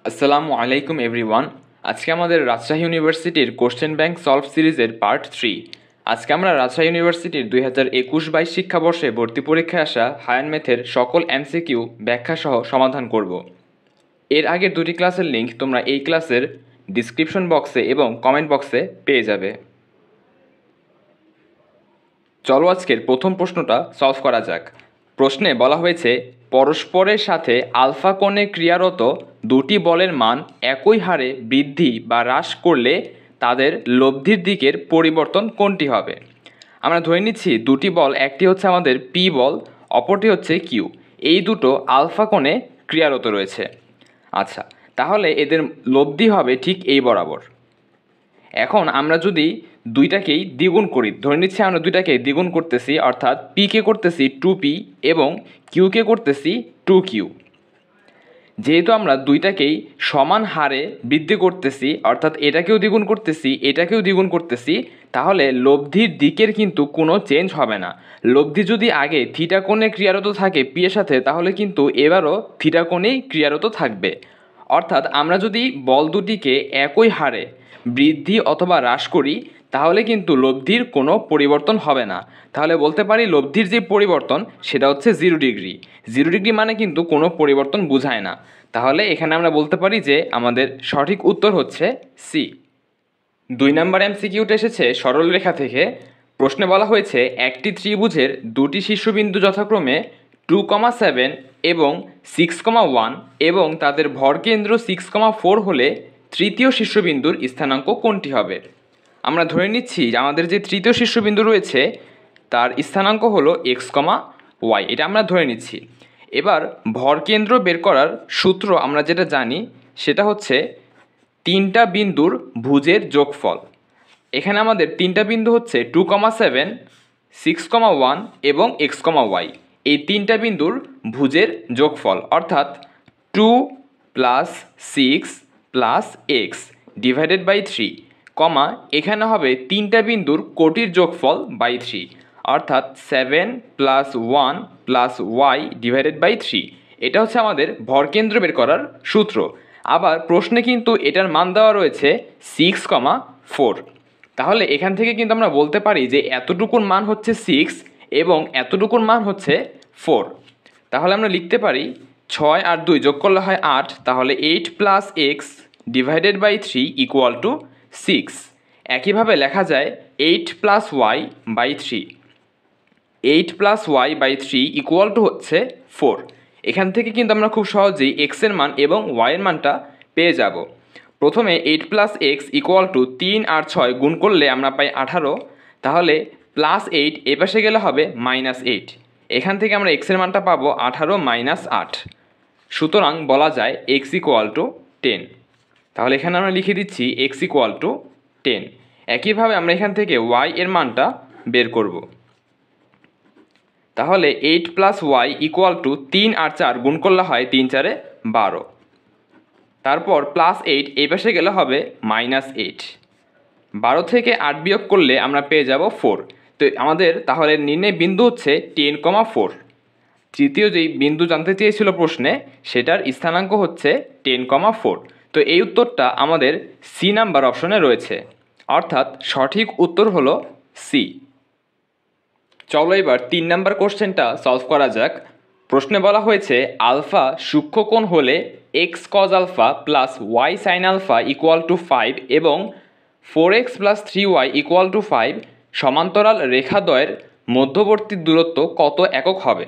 আসসালামু আলাইকুম এভরিওয়ান। আজকে আমাদের রাজশাহী ইউনিভার্সিটির কোশ্চেন ব্যাংক সলভ সিরিজের পার্ট 3। আজকে আমরা রাজশাহী ইউনিভার্সিটির 2021-22 শিক্ষাবর্ষে ভর্তি পরীক্ষায় আসা হায়ার ম্যাথের সকল এমসিকিউ ব্যাখ্যা সহ সমাধান করব। এর আগের দুটি ক্লাসের লিঙ্ক তোমরা এই ক্লাসের ডিসক্রিপশন বক্সে এবং কমেন্ট বক্সে পেয়ে যাবে। চলো আজকের প্রথম প্রশ্নটা সলভ করা যাক। প্রশ্নে বলা হয়েছে পরস্পরের সাথে আলফা কোণে ক্রিয়ারত দুটি বলের মান একই হারে বৃদ্ধি বা হ্রাস করলে তাদের লব্ধির দিকের পরিবর্তন কোনটি হবে। আমরা ধরে নিচ্ছি দুটি বল, একটি হচ্ছে আমাদের পি বল, অপরটি হচ্ছে কিউ। এই দুটো আলফা কোণে ক্রিয়ারত রয়েছে। আচ্ছা, তাহলে এদের লব্ধি হবে ঠিক এই বরাবর। এখন আমরা যদি দুইটাকেই দ্বিগুণ করি, ধরে নিচ্ছি আমরা দুইটাকে দ্বিগুণ করতেছি, অর্থাৎ পিকে করতেছি 2p এবং কিউকে করতেছি 2q। যেহেতু আমরা দুইটাকেই সমান হারে বৃদ্ধি করতেছি, অর্থাৎ এটাকেও দ্বিগুণ করতেছি এটাকেও দ্বিগুণ করতেছি, তাহলে লব্ধির দিকের কিন্তু কোনো চেঞ্জ হবে না। লব্ধি যদি আগে থিটা কোণে ক্রিয়ারত থাকে পি এর সাথে, তাহলে কিন্তু এবারও থিটা কোণেই ক্রিয়ারত থাকবে। অর্থাৎ আমরা যদি বল দুটিকে একই হারে বৃদ্ধি অথবা হ্রাস করি, তাহলে কিন্তু লব্ধির কোনো পরিবর্তন হবে না। তাহলে বলতে পারি লব্ধির যে পরিবর্তন সেটা হচ্ছে 0 ডিগ্রি। 0 ডিগ্রি মানে কিন্তু কোনো পরিবর্তন বোঝায় না। তাহলে এখানে আমরা বলতে পারি যে আমাদের সঠিক উত্তর হচ্ছে সি। 2 নম্বর এমসিকিউটা এসেছে সরলরেখা থেকে। প্রশ্নে বলা হয়েছে একটি ত্রিভুজের দুটি শীর্ষবিন্দু যথাক্রমে 2,7 এবং 6,1 এবং তাদের ভরকেন্দ্র 6,4 হলে তৃতীয় শীর্ষবিন্দুর স্থানাঙ্ক কোনটি হবে। আমরা ধরে নিচ্ছি যে আমাদের যে তৃতীয় শীর্ষবিন্দু রয়েছে তার স্থানাঙ্ক হলো x,y, এটা আমরা ধরে নিচ্ছি। এবার ভরকেন্দ্র বের করার সূত্র আমরা যেটা জানি সেটা হচ্ছে তিনটা বিন্দুর ভুজের যোগফল। এখানে আমাদের তিনটা বিন্দু হচ্ছে 2,7, 6,1 এবং x,y। এই তিনটা বিন্দুর ভুজের যোগফল অর্থাৎ 2 + 6 + x ডিভাইডেড বাই 3, এখানে হবে তিনটা বিন্দুর কোটির যোগফল বাই 3, অর্থাৎ 7 + 1 + y ডিভাইডেড বাই 3। এটা হচ্ছে আমাদের ভরকেন্দ্র বের করার সূত্র। আবার প্রশ্নে কিন্তু এটার মান দেওয়া রয়েছে 6,4। তাহলে এখান থেকে কিন্তু আমরা বলতে পারি যে এতটুকুর মান হচ্ছে 6 এবং এতটুকুর মান হচ্ছে 4। তাহলে আমরা লিখতে পারি 6 আর 2 যোগ করলে হয় 8, তাহলে 8 + x ডিভাইডেড বাই 3 = 6। একইভাবে লেখা যায় 8 + y বাই 3। 8 + y বাই 3 = হচ্ছে 4। এখান থেকে কিন্তু আমরা খুব সহজেই x এর মান এবং y এর মানটা পেয়ে যাব। প্রথমে 8 + x = 3 আর 6 গুণ করলে আমরা পাই 18, তাহলে +8 এপাশে গেলে হবে -8। এখান থেকে আমরা x এর মানটা পাবো 18 - 8। সুতরাং বলা যায় x = 10। তাহলে এখানে আমরা লিখে দিচ্ছি x = 10। একইভাবে আমরা এখান থেকে y এর মানটা বের করব। তাহলে 8 + y = 3 আর 4 গুণ করলে হয় 3 × 4 = 12। তারপর +8 এই পাশে গেলে হবে -8। 12 থেকে 8 বিয়োগ করলে আমরা পেয়ে যাব 4। তো আমাদের তাহলে নির্ণয় বিন্দু হচ্ছে 10,4। তৃতীয় যেই বিন্দু জানতে চেয়েছিল প্রশ্নে সেটার স্থানাঙ্ক হচ্ছে 10,4। তো এই উত্তরটা আমাদের সি নাম্বার অপশনে রয়েছে, অর্থাৎ সঠিক উত্তর হলো সি। চলো এবার 3 নম্বর কোশ্চেনটা সলভ করা যাক। প্রশ্নে বলা হয়েছে আলফা সূক্ষ্মকোণ হলে x cos alpha plus y sin alpha = 5 এবং 4x + 3y = 5 সমান্তরাল রেখাদ্বয়ের মধ্যবর্তী দূরত্ব কত একক হবে।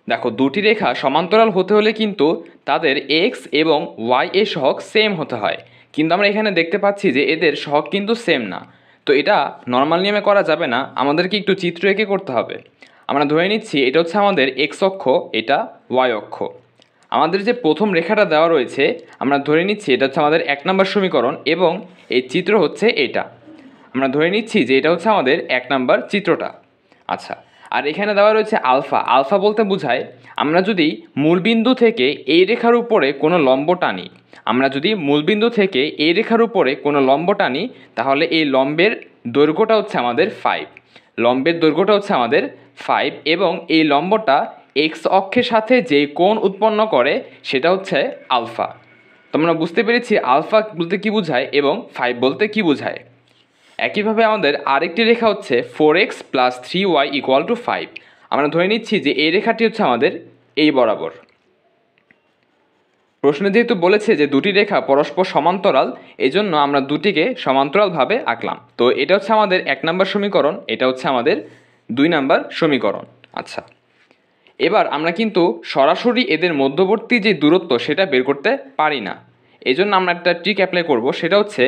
দেখো, দুটি রেখা সমান্তরাল হতে হলে কিন্তু তাদের x এবং y এর সহগ সেম হতে হয়, কিন্তু আমরা এখানে দেখতে পাচ্ছি যে এদের সহগ কিন্তু সেম না। তো এটা নর্মাল নিয়মে করা যাবে না, আমাদেরকে একটু চিত্র এঁকে করতে হবে। আমরা ধরে নিচ্ছি এটা হচ্ছে আমাদের x অক্ষ, এটা y অক্ষ। আমাদের যে প্রথম রেখাটা দেওয়া রয়েছে আমরা ধরে নিচ্ছি এটা হচ্ছে আমাদের 1 নম্বর সমীকরণ এবং এই চিত্র হচ্ছে এটা। আমরা ধরে নিচ্ছি যে এটা হচ্ছে আমাদের 1 নম্বর চিত্রটা। আচ্ছা, আর এখানে দেওয়া রয়েছে আলফা। আলফা বলতে বোঝায় আমরা যদি মূলবিন্দু থেকে এই রেখার উপরে কোনো লম্ব টানি, আমরা যদি মূলবিন্দু থেকে এই রেখার উপরে কোনো লম্ব টানি, তাহলে এই লম্বের দৈর্ঘ্যটা হচ্ছে আমাদের 5। লম্বের দৈর্ঘ্যটা হচ্ছে আমাদের 5 এবং এই লম্বটা x অক্ষের সাথে যে কোণ উৎপন্ন করে সেটা হচ্ছে আলফা। তো আমরা বুঝতে পেরেছি আলফা বলতে কী বোঝায় এবং 5 বলতে কী বোঝায়। একইভাবে আমাদের আরেকটি রেখা হচ্ছে 4x + 3y = 5। আমরা ধরে নিচ্ছি যে এই রেখাটি হচ্ছে আমাদের এই বরাবর। প্রশ্নে যেহেতু বলেছে যে দুটি রেখা পরস্পর সমান্তরাল, এজন্য আমরা দুটিকে সমান্তরালভাবে আঁকলাম। তো এটা হচ্ছে আমাদের 1 নম্বর সমীকরণ, এটা হচ্ছে আমাদের 2 নম্বর সমীকরণ। আচ্ছা, এবার আমরা কিন্তু সরাসরি এদের মধ্যবর্তী যে দূরত্ব সেটা বের করতে পারি না। এজন্য আমরা একটা ট্রিক অ্যাপ্লাই করব, সেটা হচ্ছে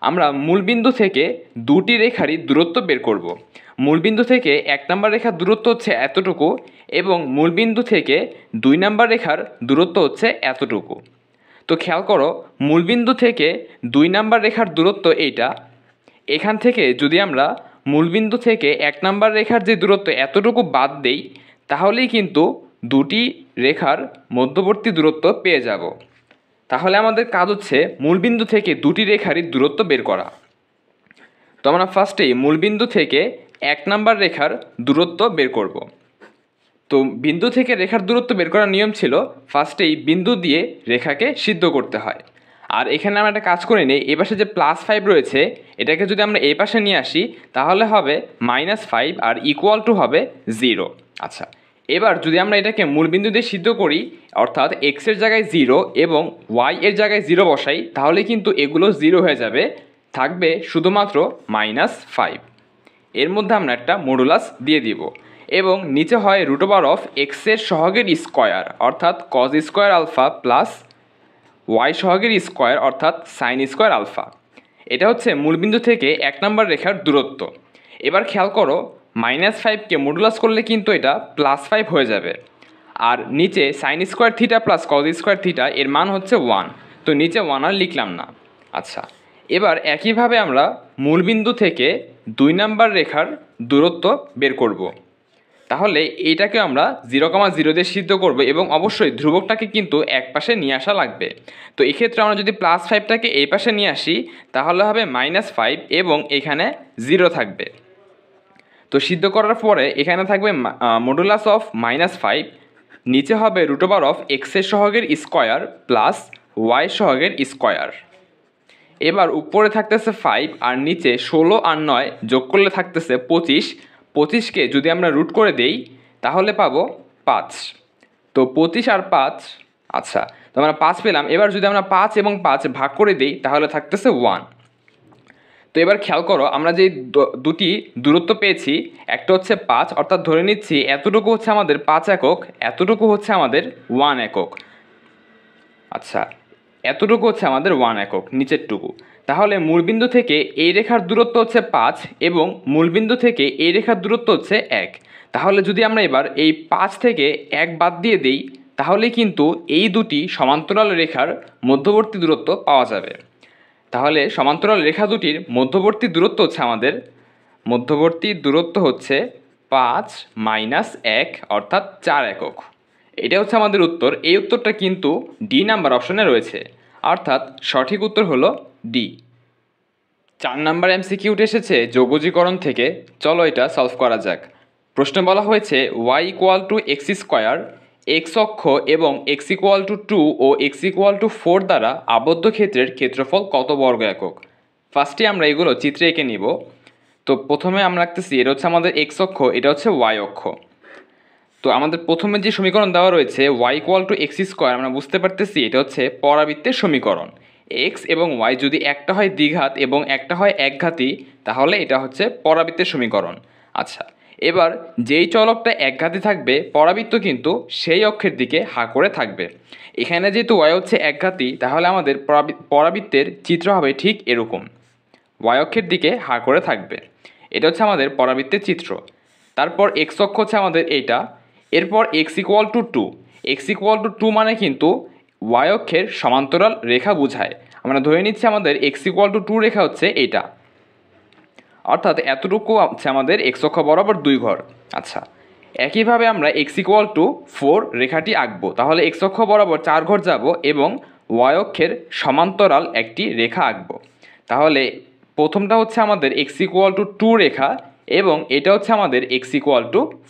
আমরা মূলবিন্দু থেকে দুটি রেখারই দূরত্ব বের করব। মূলবিন্দু থেকে 1 নম্বর রেখার দূরত্ব হচ্ছে এতটুকু এবং মূলবিন্দু থেকে 2 নম্বর রেখার দূরত্ব হচ্ছে এতটুকু। তো খেয়াল করো, মূলবিন্দু থেকে 2 নম্বর রেখার দূরত্ব এইটা। এখান থেকে যদি আমরা মূলবিন্দু থেকে 1 নম্বর রেখার যে দূরত্ব এতটুকু বাদ দেই, তাহলেই কিন্তু দুটি রেখার মধ্যবর্তী দূরত্ব পেয়ে যাব। তাহলে আমাদের কাজ হচ্ছে মূলবিন্দু থেকে দুটি রেখারই দূরত্ব বের করা। তো আমরা ফার্স্টেই মূলবিন্দু থেকে 1 নম্বর রেখার দূরত্ব বের করব। তো বিন্দু থেকে রেখার দূরত্ব বের করার নিয়ম ছিল ফার্স্টেই বিন্দু দিয়ে রেখাকে সিদ্ধ করতে হয়। আর এখানে আমরা একটা কাজ করে নিই, এ পাশে যে +5 রয়েছে এটাকে যদি আমরা এই পাশে নিয়ে আসি তাহলে হবে -5 আর = হবে 0। আচ্ছা, এবার যদি আমরা এটাকে মূলবিন্দু দিয়ে সিদ্ধ করি, অর্থাৎ x এর জায়গায় 0 এবং y এর জায়গায় 0 বসাই, তাহলে কিন্তু এগুলো 0 হয়ে যাবে, থাকবে শুধুমাত্র -5। এর মধ্যে আমরা একটা মডুলাস দিয়ে দিব এবং নিচে হয় √x এর সহগের স্কয়ার অর্থাৎ cos² আলফা প্লাস y সহগের স্কয়ার অর্থাৎ sin² আলফা। এটা হচ্ছে মূলবিন্দু থেকে 1 নম্বর রেখার দূরত্ব। এবার খেয়াল করো, -5কে মডুলাস করলে কিন্তু এটা +5 হয়ে যাবে। আর নিচে sin² theta plus cos² theta এর মান হচ্ছে 1, তো নিচে 1 আর লিখলাম না। আচ্ছা, এবার একইভাবে আমরা মূলবিন্দু থেকে 2 নম্বর রেখার দূরত্ব বের করব। তাহলে এইটাকে আমরা 0,0 দিয়ে সিদ্ধ করব এবং অবশ্যই ধ্রুবকটাকে কিন্তু এক পাশে নিয়ে আসা লাগবে। তো এক্ষেত্রে আমরা যদি +5টাকে এই পাশে নিয়ে আসি তাহলে হবে -5 এবং এখানে 0 থাকবে। তো সিদ্ধ করার পরে এখানে থাকবে মডুলাস অফ -5, নিচে হবে √x এর সহগের স্কয়ার প্লাস y সহগের স্কয়ার। এবার উপরে থাকতেছে 5 আর নিচে 16 আর 9 যোগ করলে থাকতেছে 25। 25কে যদি আমরা রুট করে দেই তাহলে পাবো 5। তো 25 আর 5, আচ্ছা, তো আমরা 5 পেলাম। এবার যদি আমরা 5 এবং 5 ভাগ করে দিই তাহলে থাকতেছে 1। তো এবার খেয়াল করো, আমরা যে দুটি দূরত্ব পেয়েছি, একটা হচ্ছে 5 অর্থাৎ ধরে নিচ্ছি এতটুকু হচ্ছে আমাদের 5 একক, এতটুকু হচ্ছে আমাদের 1 একক। আচ্ছা, এতটুকু হচ্ছে আমাদের 1 একক, নিচেরটুকু। তাহলে মূলবিন্দু থেকে এই রেখার দূরত্ব হচ্ছে 5 এবং মূলবিন্দু থেকে এই রেখার দূরত্ব হচ্ছে 1। তাহলে যদি আমরা এবার এই 5 থেকে 1 বাদ দিয়ে দিই তাহলে কিন্তু এই দুটি সমান্তরাল রেখার মধ্যবর্তী দূরত্ব পাওয়া যাবে। তাহলে সমান্তরাল রেখা দুটির মধ্যবর্তী দূরত্ব হচ্ছে আমাদের 5 - 1 অর্থাৎ 4 একক। এটা হচ্ছে আমাদের উত্তর। এই উত্তরটা কিন্তু ডি নাম্বার অপশনে রয়েছে, অর্থাৎ সঠিক উত্তর হলো ডি। 4 নাম্বার এমসিকিউতে এসেছে যোগজীকরণ থেকে। চলো এটা সলভ করা যাক। প্রশ্নে বলা হয়েছে y = x², x অক্ষ এবং x = 2 ও x = 4 দ্বারা আবদ্ধ ক্ষেত্রের ক্ষেত্রফল কত বর্গ একক। ফার্স্টে আমরা এগুলো চিত্রে এঁকে নিব। তো প্রথমে আমরা রাখতেছি এটা হচ্ছে আমাদের x অক্ষ, এটা হচ্ছে y অক্ষ। তো আমাদের প্রথমে যে সমীকরণ দেওয়া রয়েছে y = x², আমরা বুঝতে পারতেছি এটা হচ্ছে পরাবৃত্তের সমীকরণ। x এবং y যদি একটা হয় দ্বিঘাত এবং একটা হয় একঘাতী তাহলে এটা হচ্ছে পরাবৃত্তের সমীকরণ। আচ্ছা, এবার যেই চলকটা একঘাতী থাকবে পরাবৃত্ত কিন্তু সেই অক্ষের দিকে হা করে থাকবে। এখানে যেহেতু y হচ্ছে একঘাতী তাহলে আমাদের পরাবৃত্তের চিত্র হবে ঠিক এরকম, y অক্ষের দিকে হা করে থাকবে। এটা হচ্ছে আমাদের পরাবৃত্তের চিত্র। তারপর x অক্ষ হচ্ছে আমাদের এইটা। এরপর x = 2, x = 2 মানে কিন্তু y অক্ষের সমান্তরাল রেখা বোঝায়। আমরা ধরে নিচ্ছি আমাদের x = 2 রেখা হচ্ছে এইটা, অর্থাৎ এতটুকু হচ্ছে আমাদের x অক্ষ বরাবর 2 ঘর। আচ্ছা, একইভাবে আমরা x = 4 রেখাটি আঁকবো। তাহলে x অক্ষ বরাবর 4 ঘর যাব এবং y অক্ষের সমান্তরাল একটি রেখা আঁকবো। তাহলে প্রথমটা হচ্ছে আমাদের x = 2 রেখা এবং এটা হচ্ছে আমাদের x =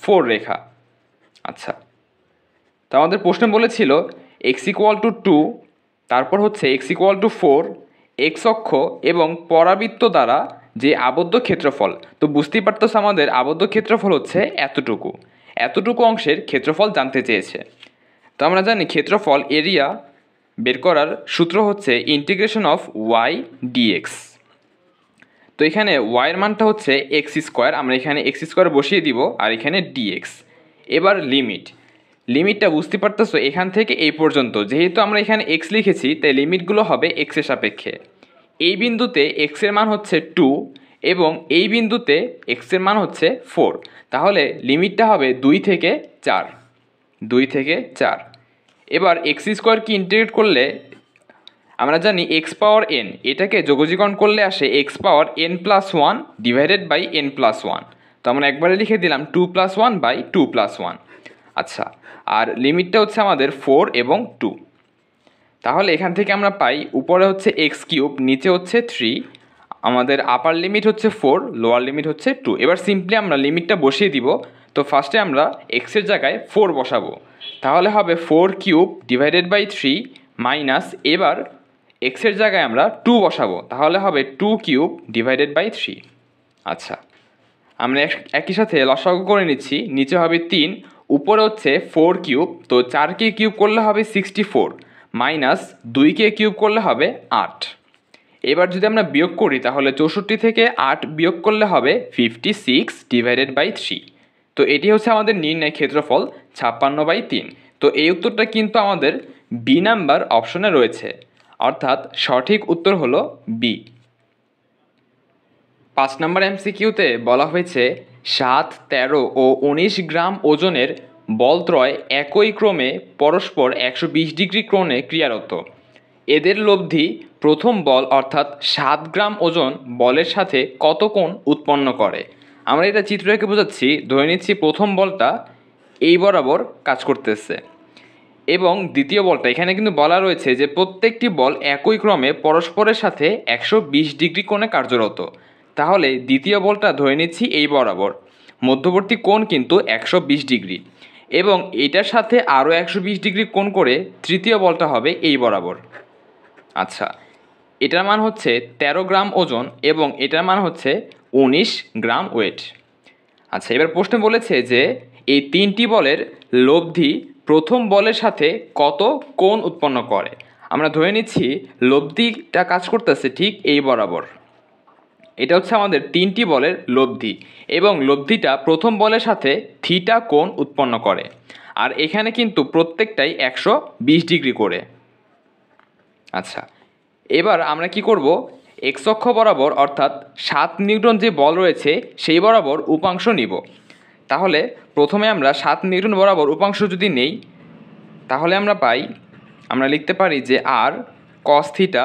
4 রেখা। আচ্ছা, তো আমাদের প্রশ্নে বলেছিল x = 2 তারপর হচ্ছে x=4, এক্স অক্ষ এবং পরাবৃত্ত দ্বারা যে আবদ্ধ ক্ষেত্রফল। তো বুঝতেই পারতেছ আমাদের আবদ্ধ ক্ষেত্রফল হচ্ছে এতটুকু অংশের ক্ষেত্রফল জানতে চেয়েছে। তো আমরা জানি ক্ষেত্রফল এরিয়া বের করার সূত্র হচ্ছে ইন্টিগ্রেশন অফ y dx। তো এখানে y এর মানটা হচ্ছে x², আমরা এখানে x² বসিয়ে দিব আর এখানে dx। এবার লিমিটটা বুঝতে পারতেছো, এখান থেকে এই পর্যন্ত যেহেতু আমরা এখানে x লিখেছি তাই লিমিটগুলো হবে x এর সাপেক্ষে। এই বিন্দুতে x এর মান হচ্ছে 2 এবং এই বিন্দুতে x এর মান হচ্ছে 4, তাহলে লিমিটটা হবে 2 থেকে 4। এবার x² কি ইন্টিগ্রেট করলে আমরা জানি x⁻n, এটাকে যোগজীকরণ করলে আসে x⁻n+1 ডিভাইডেড বাই n+1। তো আমরা একবারে লিখে দিলাম 2+1/2+1। আচ্ছা, আর লিমিটটা হচ্ছে আমাদের 4 এবং 2। তাহলে এখান থেকে আমরা পাই উপরে হচ্ছে x³ নিচে হচ্ছে 3, আমাদের আপার লিমিট হচ্ছে 4, লোয়ার লিমিট হচ্ছে 2। এবার সিম্পলি আমরা লিমিটটা বসিয়ে দিব। তো ফার্স্টে আমরা x এর জায়গায় 4 বসাবো, তাহলে হবে 4³ ডিভাইডেড বাই 3 মাইনাস, এবার x এর জায়গায় আমরা 2 বসাবো, তাহলে হবে 2³ ডিভাইডেড বাই 3। আচ্ছা, আমরা একই সাথে লসাগু করে নিচ্ছি। নিচে হবে 3, উপরে হচ্ছে 4³, তো 4কে কিউব করলে হবে 64 মাইনাস 2কে কিউব করলে হবে 8। এবার যদি আমরা বিয়োগ করি তাহলে 64 থেকে 8 বিয়োগ করলে হবে 56 ডিভাইডেড বাই 3। তো এটি হচ্ছে আমাদের নির্ণয় ক্ষেত্রফল 56/3। তো এই উত্তরটা কিন্তু আমাদের বি নাম্বার অপশনে রয়েছে, অর্থাৎ সঠিক উত্তর হলো বি। 5 নম্বর এমসিকিউতে বলা হয়েছে 7, 13 ও 19 গ্রাম ওজনের বলত্রয় একই ক্রমে পরস্পর 120 ডিগ্রি কোণে ক্রিয়ারত। এদের লব্ধি প্রথম বল অর্থাৎ 7 গ্রাম ওজন বলের সাথে কত কোণ উৎপন্ন করে। আমরা এটা চিত্র এঁকে বোঝাচ্ছি। ধরে নিচ্ছি প্রথম বলটা এই বরাবর কাজ করতেছে এবং দ্বিতীয় বলটা, এখানে কিন্তু বলা রয়েছে যে প্রত্যেকটি বল একই ক্রমে পরস্পরের সাথে 120 ডিগ্রি কোণে কার্যরত। তাহলে দ্বিতীয় বলটা ধরে নিচ্ছি এই বরাবর, মধ্যবর্তী কোণ কিন্তু 120 ডিগ্রি এবং এটার সাথে আরও 120 ডিগ্রি কোণ করে তৃতীয় বলটা হবে এই বরাবর। আচ্ছা, এটার মান হচ্ছে 13 গ্রাম ওজন এবং এটার মান হচ্ছে 19 গ্রাম ওয়েট। আচ্ছা, এবার প্রশ্নে বলেছে যে এই তিনটি বলের লব্ধি প্রথম বলের সাথে কত কোণ উৎপন্ন করে। আমরা ধরে নিচ্ছি লব্ধিটা কাজ করতেছে ঠিক এই বরাবর। এটা হচ্ছে আমাদের তিনটি বলের লব্ধি এবং লব্ধিটা প্রথম বলের সাথে থিটা কোণ উৎপন্ন করে, আর এখানে কিন্তু প্রত্যেকটাই 120 ডিগ্রি করে। আচ্ছা, এবার আমরা কি করব, এক্স অক্ষ বরাবর অর্থাৎ 7 নিউটন যে বল রয়েছে সেই বরাবর উপাংশ নিব। তাহলে প্রথমে আমরা 7 নিউটন বরাবর উপাংশ যদি নেই তাহলে আমরা লিখতে পারি যে আর কস থিটা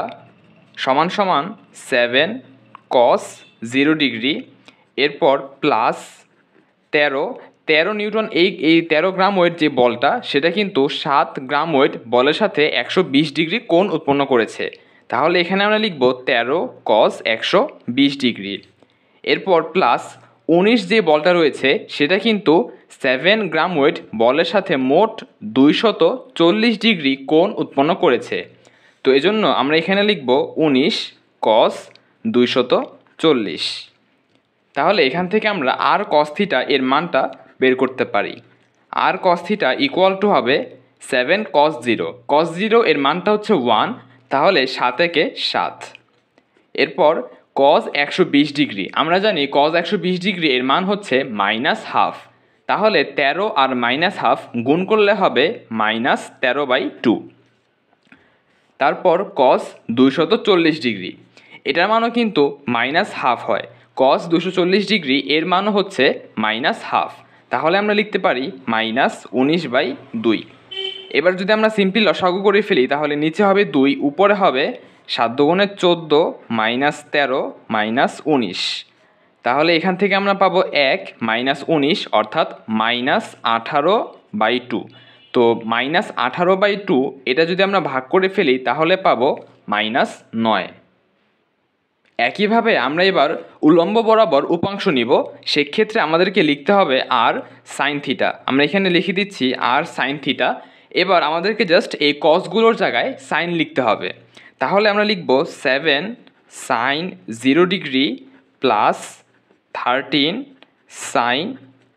সমান সমান 7 কস 0 ডিগ্রি, এরপর প্লাস 13 নিউটন। এই 13 গ্রাম ওয়েট যে বলটা সেটা কিন্তু 7 গ্রাম ওয়েট বলের সাথে 120 ডিগ্রি কোণ উৎপন্ন করেছে। তাহলে এখানে আমরা লিখব 13 কস 120 ডিগ্রি। এরপর প্লাস 19 যে বলটা রয়েছে সেটা কিন্তু 7 গ্রাম ওয়েট বলের সাথে মোট 240 ডিগ্রি কোণ উৎপন্ন করেছে। তো এজন্য আমরা এখানে লিখব 19 কস 240। তাহলে এখান থেকে আমরা আর কস থিটা এর মানটা বের করতে পারি। আর কস থিটা ইকুয়াল টু হবে 7 কস 0। কস 0 এর মানটা হচ্ছে 1, তাহলে 7 একে 7। এরপর কস 120 ডিগ্রি, আমরা জানি কস 120 ডিগ্রি এর মান হচ্ছে -12, তাহলে 13 আর -12 গুণ করলে হবে -13/2। তারপর কস 240 ডিগ্রি, এটার মানও কিন্তু -12 হয়। কস 240 ডিগ্রি এর মানও হচ্ছে -12, তাহলে আমরা লিখতে পারি -19/2। এবার যদি আমরা সিম্পলি লসাগু করে ফেলি তাহলে নিচে হবে 2, উপরে হবে 7 দুগুণে 14 -13 -19। তাহলে এখান থেকে আমরা পাবো 1 -19 অর্থাৎ -18/2। তো -18/2 এটা যদি আমরা ভাগ করে ফেলি তাহলে পাবো -9। একইভাবে আমরা এবার উলম্ব বরাবর উপাংশ নিব। সেক্ষেত্রে আমাদেরকে লিখতে হবে আর সাইন থিটা। আমরা এখানে লিখে দিচ্ছি আর সাইন থিটা এবার আমাদেরকে জাস্ট এই কসগুলোর জায়গায় সাইন লিখতে হবে। তাহলে আমরা লিখব 7 sine 0 degree plus 13 sine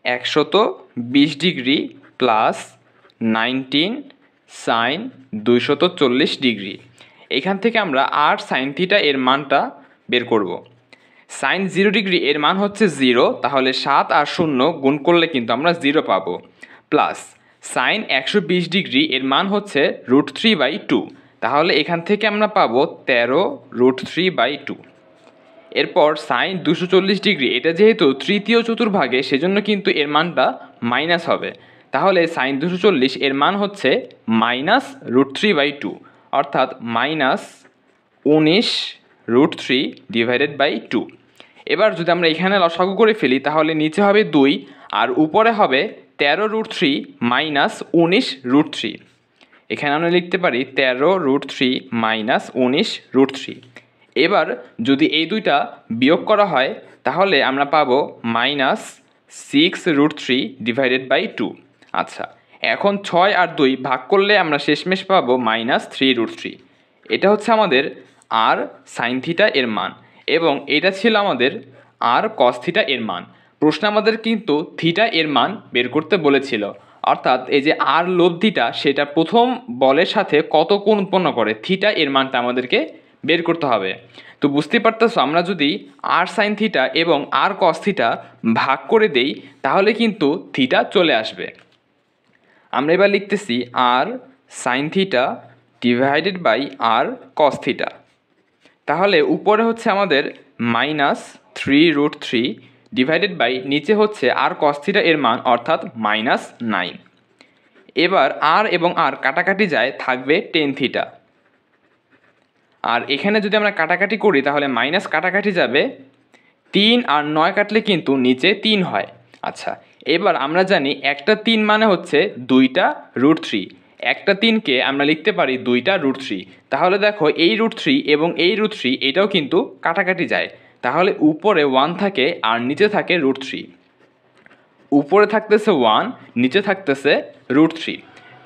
120 degree plus 19 sine 240 degree. এখান থেকে আমরা আর সাইন থিটা এর মানটা বের করব। সাইন 0 ডিগ্রি এর মান হচ্ছে 0, তাহলে 7 আর 0 গুণ করলে কিন্তু আমরা 0 পাবো, প্লাস সাইন 120 ডিগ্রি এর মান হচ্ছে √3/2, তাহলে এখান থেকে আমরা পাবো 13 √3/2। এরপর সাইন 240 ডিগ্রি, এটা যেহেতু তৃতীয় চতুর্ভাগে সেজন্য কিন্তু এর মানটা মাইনাস হবে, তাহলে সাইন 240 এর মান হচ্ছে -√3/2, অর্থাৎ -19√3/2। এবার যদি আমরা এখানে লসাগু করে ফেলি তাহলে নিচে হবে 2 আর উপরে হবে 13√3 -19√3। এখানে আমরা লিখতে পারি 13√3 -19√3। এবার যদি এই দুইটা বিয়োগ করা হয় তাহলে আমরা পাবো -6√3/2। আচ্ছা, এখন 6 আর 2 ভাগ করলে আমরা শেষমেশ পাবো -3√3। এটা হচ্ছে আমাদের আর সাইন থিটা এর মান, এবং এটা ছিল আমাদের আর কস থিটা এর মান। প্রশ্ন আমাদের কিন্তু থিটা এর মান বের করতে বলেছিল, অর্থাৎ এই যে আর লোভ থিটা সেটা প্রথম বলের সাথে কত কোণ উৎপন্ন করে, থিটা এর মানটা আমাদেরকে বের করতে হবে। তো বুঝতে পারতেছো, আমরা যদি আর সাইন থিটা এবং আর কস থিটা ভাগ করে দেই তাহলে কিন্তু থিটা চলে আসবে। আমরা এবার লিখতেছি r sin theta divided by r cos theta. তাহলে উপরে হচ্ছে আমাদের -3√3 ডিভাইডেড বাই নিচে হচ্ছে আর কস থিটা এর মান, অর্থাৎ -9। এবার আর এবং আর কাটাকাটি যায়, থাকবে টেন থিটা। আর এখানে যদি আমরা কাটাকাটি করি তাহলে মাইনাস কাটাকাটি যাবে, 3 আর 9 কাটলে কিন্তু নিচে 3 হয়। আচ্ছা, এবার আমরা জানি একটা 3 মানে হচ্ছে 2টা √3, একটা 3কে আমরা লিখতে পারি 2টা √3। তাহলে দেখো এই √3 এবং এই √3 এটাও কিন্তু কাটাকাটি যায়, তাহলে উপরে 1 থাকে আর নিচে থাকে √3। উপরে থাকতেছে 1, নিচে থাকতেছে √3।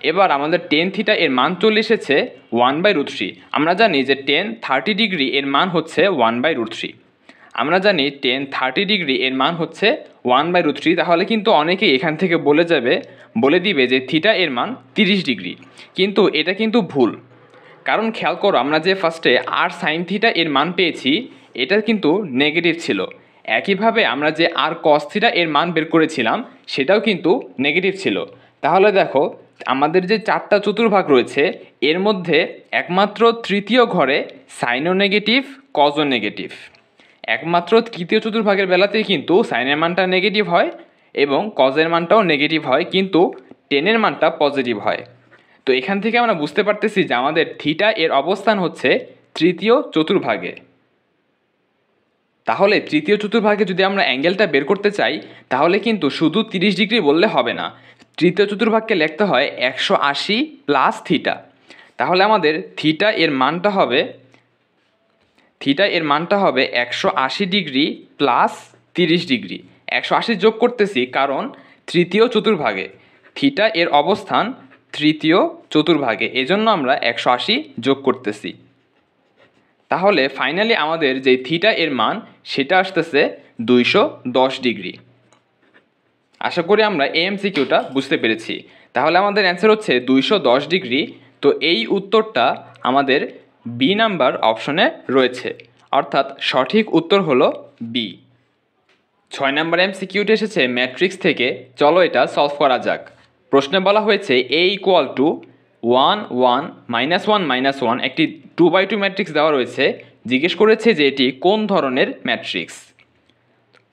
এবার আমাদের টেন থিটা এর মান চলে এসেছে 1/√3। আমরা জানি যে টেন 30 ডিগ্রি এর মান হচ্ছে 1/√3। আমরা জানি টেন 30 ডিগ্রি এর মান হচ্ছে 1/√3। তাহলে কিন্তু অনেকেই এখান থেকে বলে দিবে যে থিটা এর মান 30 ডিগ্রি, কিন্তু এটা কিন্তু ভুল। কারণ খেয়াল করো, আমরা যে ফার্স্টে আর সাইন থিটা এর মান পেয়েছি এটা কিন্তু নেগেটিভ ছিল, একইভাবে আমরা যে আর কস থিটা এর মান বের করেছিলাম সেটাও কিন্তু নেগেটিভ ছিল। তাহলে দেখো আমাদের যে 4টা চতুর্ভাগ রয়েছে এর মধ্যে একমাত্র তৃতীয় ঘরে সাইনও নেগেটিভ কজও নেগেটিভ। একমাত্র তৃতীয় চতুর্ভাগের বেলাতেই কিন্তু সাইনের মানটা নেগেটিভ হয় এবং কজের মানটাও নেগেটিভ হয়, কিন্তু টেনের মানটা পজিটিভ হয়। তো এখান থেকে আমরা বুঝতে পারতেছি যে আমাদের থিটা এর অবস্থান হচ্ছে তৃতীয় চতুর্ভাগে। তাহলে তৃতীয় চতুর্ভাগে যদি আমরা অ্যাঙ্গেলটা বের করতে চাই তাহলে কিন্তু শুধু 30 ডিগ্রি বললে হবে না, তৃতীয় চতুর্ভাগকে লিখতে হয় 180 প্লাস থিটা। তাহলে আমাদের থিটা এর মানটা হবে 180 ডিগ্রি প্লাস 30 ডিগ্রি। 180 যোগ করতেছি কারণ তৃতীয় চতুর্ভাগে, থিটা এর অবস্থান তৃতীয় চতুর্ভাগে, এজন্য আমরা 180 যোগ করতেছি। তাহলে ফাইনালি আমাদের যে থিটা এর মান সেটা আসতেছে 210 ডিগ্রি। আশা করি আমরা এই এমসিকিউটা বুঝতে পেরেছি। তাহলে আমাদের অ্যান্সার হচ্ছে 210 ডিগ্রি। তো এই উত্তরটা আমাদের বি নাম্বার অপশনে রয়েছে, অর্থাৎ সঠিক উত্তর হলো বি। 6 নম্বর এমসিকিউটি এসেছে ম্যাট্রিক্স থেকে, চলো এটা সলভ করা যাক। প্রশ্নে বলা হয়েছে a = 1 1 -1 -1 একটি 2x2 ম্যাট্রিক্স দেওয়া রয়েছে। জিজ্ঞেস করেছে যে এটি কোন ধরনের ম্যাট্রিক্স।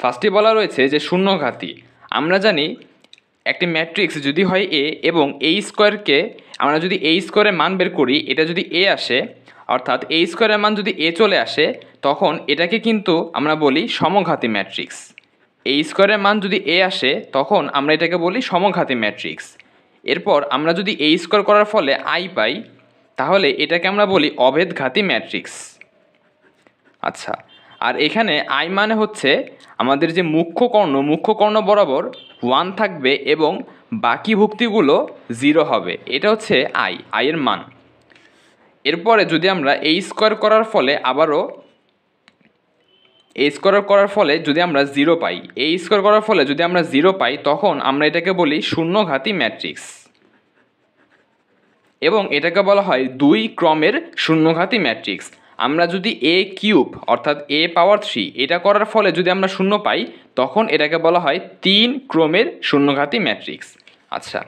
ফার্স্টে বলা রয়েছে যে শূন্যঘাতী। আমরা জানি একটি ম্যাট্রিক্স যদি হয় এ এবং a স্কোয়ারকে আমরা যদি a স্কোয়ারের মান বের করি, এটা যদি a আসে, অর্থাৎ a স্কোয়ারের মান যদি a চলে আসে, তখন এটাকে কিন্তু আমরা বলি সমঘাতী ম্যাট্রিক্স। a স্কোয়ারের মান যদি a আসে তখন আমরা এটাকে বলি সমঘাতী ম্যাট্রিক্স। এরপর আমরা যদি a স্কোয়ার করার ফলে i পাই, তাহলে এটাকে আমরা বলি অভেদঘাতী ম্যাট্রিক্স। আচ্ছা, আর এখানে i মানে হচ্ছে আমাদের যে মুখ্য কর্ণ বরাবর 1 থাকবে এবং বাকি ভুক্তিগুলো 0 হবে। এটা হচ্ছে আই এর মান। এরপরে যদি আমরা এই স্কোয়ার করার ফলে আবারও এই স্কোয়ার করার ফলে যদি আমরা 0 পাই, এই স্কোয়ার করার ফলে যদি আমরা 0 পাই, তখন আমরা এটাকে বলি শূন্যঘাতী ম্যাট্রিক্স, এবং এটাকে বলা হয় 2 ক্রমের শূন্যঘাতী ম্যাট্রিক্স। আমরা যদি এ কিউব অর্থাৎ এ পাওয়ার 3 এটা করার ফলে যদি আমরা শূন্য পাই, তখন এটাকে বলা হয় 3 ক্রমের শূন্যঘাতী ম্যাট্রিক্স। আচ্ছা,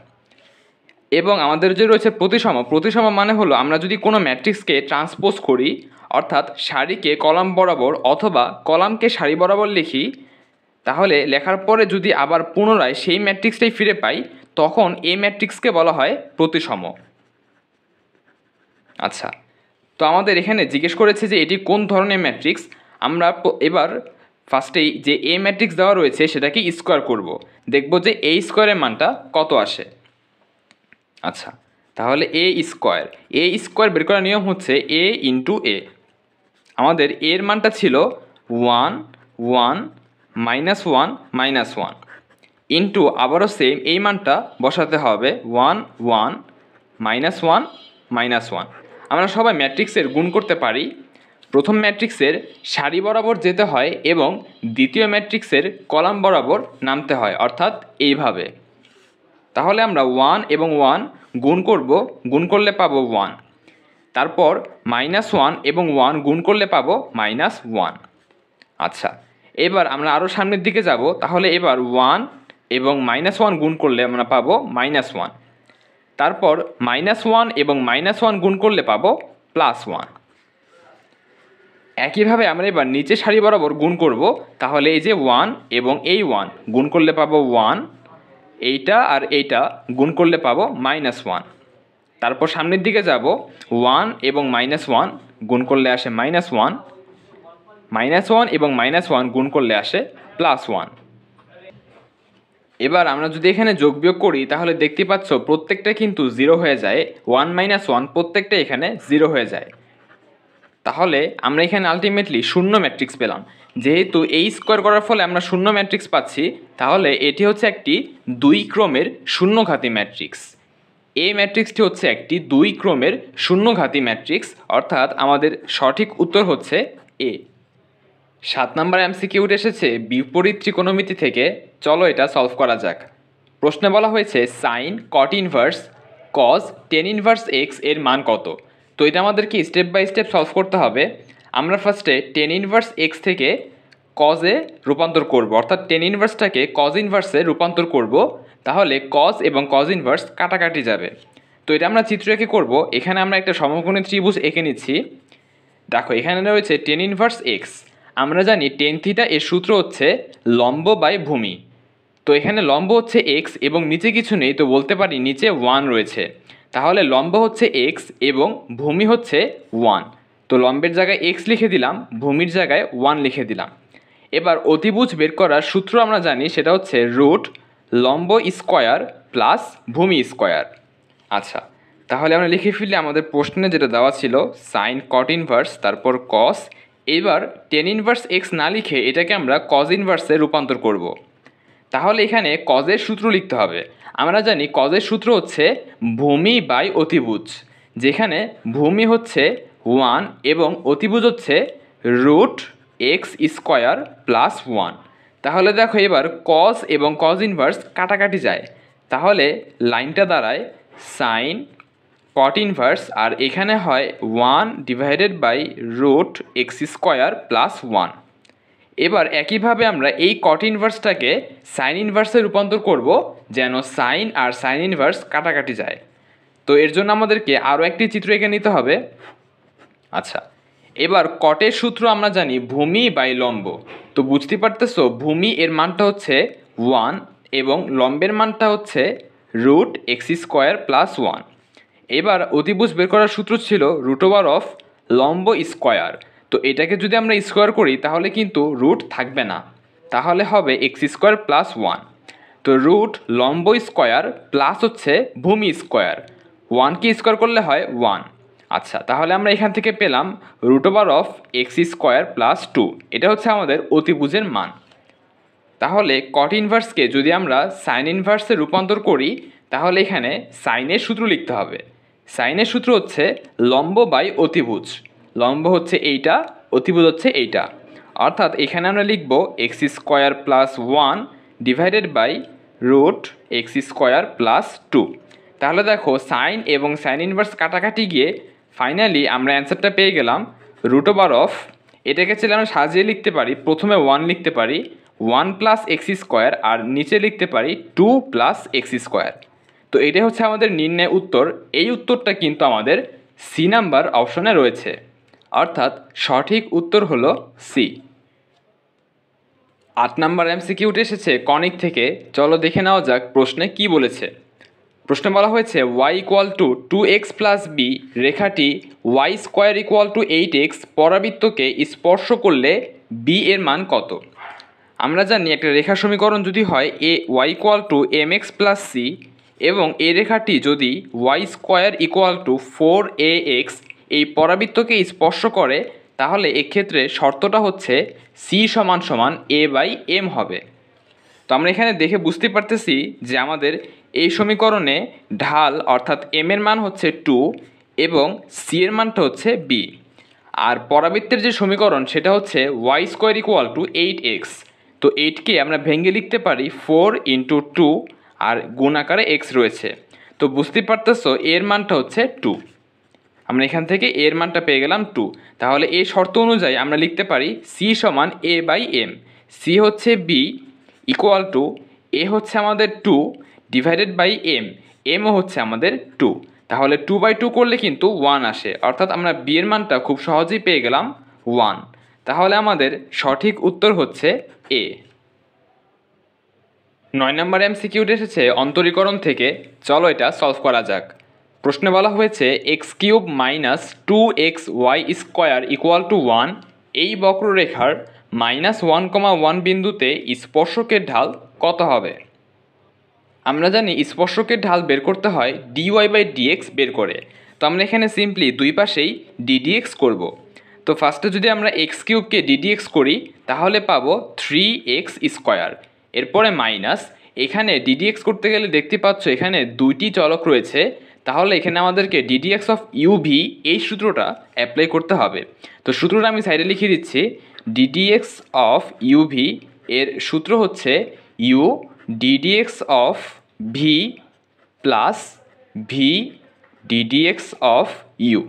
এবং আমাদের যে রয়েছে প্রতিসম মানে হলো আমরা যদি কোনো ম্যাট্রিক্সকে ট্রান্সপোজ করি, অর্থাৎ সারিকে কলাম বরাবর অথবা কলামকে সারি বরাবর লিখি, তাহলে লেখার পরে যদি আবার পুনরায় সেই ম্যাট্রিক্সটাই ফিরে পাই, তখন এই ম্যাট্রিক্সকে বলা হয় প্রতিসম। আচ্ছা, তো আমাদের এখানে জিজ্ঞেস করেছে যে এটি কোন ধরনের ম্যাট্রিক্স। আমরা এবার ফার্স্টেই যে এ ম্যাট্রিক্স দেওয়া রয়েছে সেটাকে স্কোয়ার করব, দেখব যে এই স্কোয়ারের মানটা কত আসে। আচ্ছা, তাহলে এ স্কোয়ার বের করার নিয়ম হচ্ছে এ ইন্টু এ। আমাদের এর মানটা ছিল 1 1 -1 -1 ইন্টু আবারও সেম এই মানটা বসাতে হবে 1 1 -1 -1। আমরা সবাই ম্যাট্রিক্সের গুণ করতে পারি। প্রথম ম্যাট্রিক্সের সারি বরাবর যেতে হয় এবং দ্বিতীয় ম্যাট্রিক্সের কলাম বরাবর নামতে হয়, অর্থাৎ এইভাবে। তাহলে আমরা 1 এবং 1 গুণ করব, গুণ করলে পাবো 1। তারপর -1 এবং 1 গুণ করলে পাবো -1। আচ্ছা, এবার আমরা আরও সামনের দিকে যাব, তাহলে এবার 1 এবং -1 গুণ করলে আমরা পাবো -1। তারপর -1 এবং -1 গুণ করলে পাবো +1। একইভাবে আমরা এবার নিচে সারি বরাবর গুণ করব, তাহলে এই যে 1 এবং এই 1 গুণ করলে পাবো 1, এইটা আর এইটা গুণ করলে পাবো -1। তারপর সামনের দিকে যাব, 1 এবং -1 গুণ করলে আসে -1, -1 এবং -1 গুণ করলে আসে +1। এবার আমরা যদি এখানে যোগ বিয়োগ করি, তাহলে দেখতে পাচ্ছ প্রত্যেকটা কিন্তু 0 হয়ে যায়। 1 -1 প্রত্যেকটা এখানে 0 হয়ে যায়। তাহলে আমরা এখানে আলটিমেটলি শূন্য ম্যাট্রিক্স পেলাম। যেহেতু এই স্কোয়ার করার ফলে আমরা শূন্য ম্যাট্রিক্স পাচ্ছি, তাহলে এটি হচ্ছে একটি 2 ক্রমের শূন্যঘাতী ম্যাট্রিক্স। এই ম্যাট্রিক্সটি হচ্ছে একটি 2 ক্রমের শূন্যঘাতী ম্যাট্রিক্স, অর্থাৎ আমাদের সঠিক উত্তর হচ্ছে এ। 7 নম্বর এমসিকিউতে এসেছে বিপরীত ত্রিকোণমিতি থেকে। চলো এটা সলভ করা যাক। প্রশ্নে বলা হয়েছে সাইন কট inverse cause ten inverse x এর মান কত। তো এটা আমাদেরকে স্টেপ বাই স্টেপ সলভ করতে হবে। আমরা ফার্স্টে টেন ইনভার্স এক্স থেকে কজে রূপান্তর করব, অর্থাৎ টেন ইনভার্সটাকে কজ ইনভার্সে রূপান্তর করব। তাহলে কজ এবং কজ ইনভার্স কাটাকাটি যাবে। তো এটা আমরা চিত্র এঁকে করব। এখানে আমরা একটা সমকোণী ত্রিভুজ এঁকে নিচ্ছি। দেখো এখানে রয়েছে টেন ইনভার্স এক্স। আমরা জানি টেন থিটা এর সূত্র হচ্ছে লম্ব বাই ভূমি। তো এখানে লম্ব হচ্ছে এক্স এবং নিচে কিছু নেই, তো বলতে পারি নিচে 1 রয়েছে। তাহলে লম্ব হচ্ছে এক্স এবং ভূমি হচ্ছে 1। তো লম্বের জায়গায় এক্স লিখে দিলাম, ভূমির জায়গায় 1 লিখে দিলাম। এবার অতিভুজ বের করার সূত্র আমরা জানি, সেটা হচ্ছে রুট লম্ব স্কোয়ার প্লাস ভূমি স্কোয়ার। আচ্ছা, তাহলে আমরা লিখে ফেললে আমাদের প্রশ্নে যেটা দেওয়া ছিল সাইন কট ইনভার্স তারপর কস। এবার টেন ইনভার্স এক্স না লিখে এটাকে আমরা কজ ইনভার্সে রূপান্তর করব। তাহলে এখানে কজের সূত্র লিখতে হবে। আমরা জানি কজের সূত্র হচ্ছে ভূমি বাই অতিভুজ, যেখানে ভূমি হচ্ছে 1 এবং অতিভুজ হচ্ছে রুট এক্স স্কোয়ার প্লাস 1। তাহলে দেখো এবার কজ এবং কজ ইনভার্স কাটাকাটি যায়। তাহলে লাইনটা দাঁড়ায় সাইন কট ইনভার্স, আর এখানে হয় 1 divided by root x square plus 1। এবার একইভাবে আমরা এই কট ইনভার্সটাকে সাইন ইনভার্সে রূপান্তর করব, যেন সাইন আর সাইন ইনভার্স কাটাকাটি যায়। তো এর জন্য আমাদেরকে আরও একটি চিত্র এঁকে নিতে হবে। আচ্ছা, এবার কটের সূত্র আমরা জানি ভূমি বাই লম্ব। তো বুঝতে পারতেছো ভূমি এর মানটা হচ্ছে 1 এবং লম্বের মানটা হচ্ছে রুট এক্স স্কোয়ার প্লাস 1। এবার অতিভুজ বের করার সূত্র ছিল রুট ওভার অফ লম্ব স্কোয়ার। তো এটাকে যদি আমরা স্কোয়ার করি তাহলে কিন্তু রুট থাকবে না, তাহলে হবে এক্স স্কোয়ার প্লাস 1। তো রুট লম্ব স্কোয়ার প্লাস হচ্ছে ভূমি স্কোয়ার, 1কে স্কোয়ার করলে হয় 1। আচ্ছা, তাহলে আমরা এখান থেকে পেলাম root over of x square plus 2। এটা হচ্ছে আমাদের অতিভুজের মান। তাহলে কট ইনভার্সকে যদি আমরা সাইন ইনভার্সে রূপান্তর করি তাহলে এখানে সাইনের সূত্র লিখতে হবে। সাইনের সূত্র হচ্ছে লম্ব বাই অতিভুজ। লম্ব হচ্ছে এইটা, অতিভুজ হচ্ছে এইটা, অর্থাৎ এখানে আমরা লিখব x square plus 1 divided by root x square plus 2। তাহলে দেখো সাইন এবং সাইন ইনভার্স কাটাকাটি গিয়ে ফাইনালি আমরা অ্যান্সারটা পেয়ে গেলাম রুট ওভার অফ, এটাকে চাইলে আমরা সাজিয়ে লিখতে পারি, প্রথমে 1 লিখতে পারি 1 প্লাস এক্স স্কোয়ার, আর নিচে লিখতে পারি 2 প্লাস এক্স স্কোয়ার। তো এটাই হচ্ছে আমাদের নির্ণয় উত্তর। এই উত্তরটা কিন্তু আমাদের সি নাম্বার অপশনে রয়েছে, অর্থাৎ সঠিক উত্তর হলো সি। 8 নাম্বার এমসিকিউটি এসেছে কনিক থেকে। চলো দেখে নেওয়া যাক প্রশ্নে কি বলেছে। প্রশ্নে বলা হয়েছে y equal to 2x plus b রেখাটি y square equal to 8x পরাবৃত্তকে স্পর্শ করলে বি এর মান কত। আমরা জানি একটা রেখা সমীকরণ যদি হয় y equal to mx plus c এবং এই রেখাটি যদি y square equal two 4ax এই পরাবৃত্তকে স্পর্শ করে তাহলে এক্ষেত্রে শর্তটা হচ্ছে c সমান সমান a বাই m হবে। তো আমরা এখানে দেখে বুঝতে পারতেছি যে আমাদের এই সমীকরণে ঢাল অর্থাৎ m এর মান হচ্ছে 2 এবং c এর মানটা হচ্ছে b, আর পরাবৃত্তের যে সমীকরণ সেটা হচ্ছে y square equal to 8x। তো 8কে আমরা ভেঙে লিখতে পারি 4 ইন্টু 2 আর গুণ আকারে x রয়েছে। তো বুঝতে পারতেছো এর মানটা হচ্ছে 2। আমরা এখান থেকে এর মানটা পেয়ে গেলাম 2। তাহলে এই শর্ত অনুযায়ী আমরা লিখতে পারি c সমান a বাই m। c হচ্ছে b ইকুয়াল টু a হচ্ছে আমাদের 2 ডিভাইডেড বাই m, mও হচ্ছে আমাদের 2। তাহলে 2/2 করলে কিন্তু 1 আসে, অর্থাৎ আমরা b এর মানটা খুব সহজেই পেয়ে গেলাম 1। তাহলে আমাদের সঠিক উত্তর হচ্ছে a। 9 নম্বর এমসিকিউটি এসেছে অন্তরীকরণ থেকে। চলো এটা সলভ করা যাক। প্রশ্নে বলা হয়েছে x cube minus 2x y square equal two 1 এই বক্ররেখার -1,1 বিন্দুতে স্পর্শকের ঢাল কত হবে। আমরা জানি স্পর্শকের ঢাল বের করতে হয় dy বাই dx বের করে। তো আমরা এখানে সিম্পলি দুই পাশেই ddx করব। তো ফার্স্টে যদি আমরা এক্স কিউবকে ddx করি তাহলে পাবো 3x স্কোয়ার, এরপরে মাইনাস এখানে ddx করতে গেলে দেখতে পাচ্ছ এখানে দুইটি চলক রয়েছে, তাহলে এখানে আমাদেরকে ddx অফ uv এই সূত্রটা অ্যাপ্লাই করতে হবে। তো সূত্রটা আমি সাইডে লিখে দিচ্ছি। ddx অফ uv এর সূত্র হচ্ছে u ddx of v plus v ddx of u।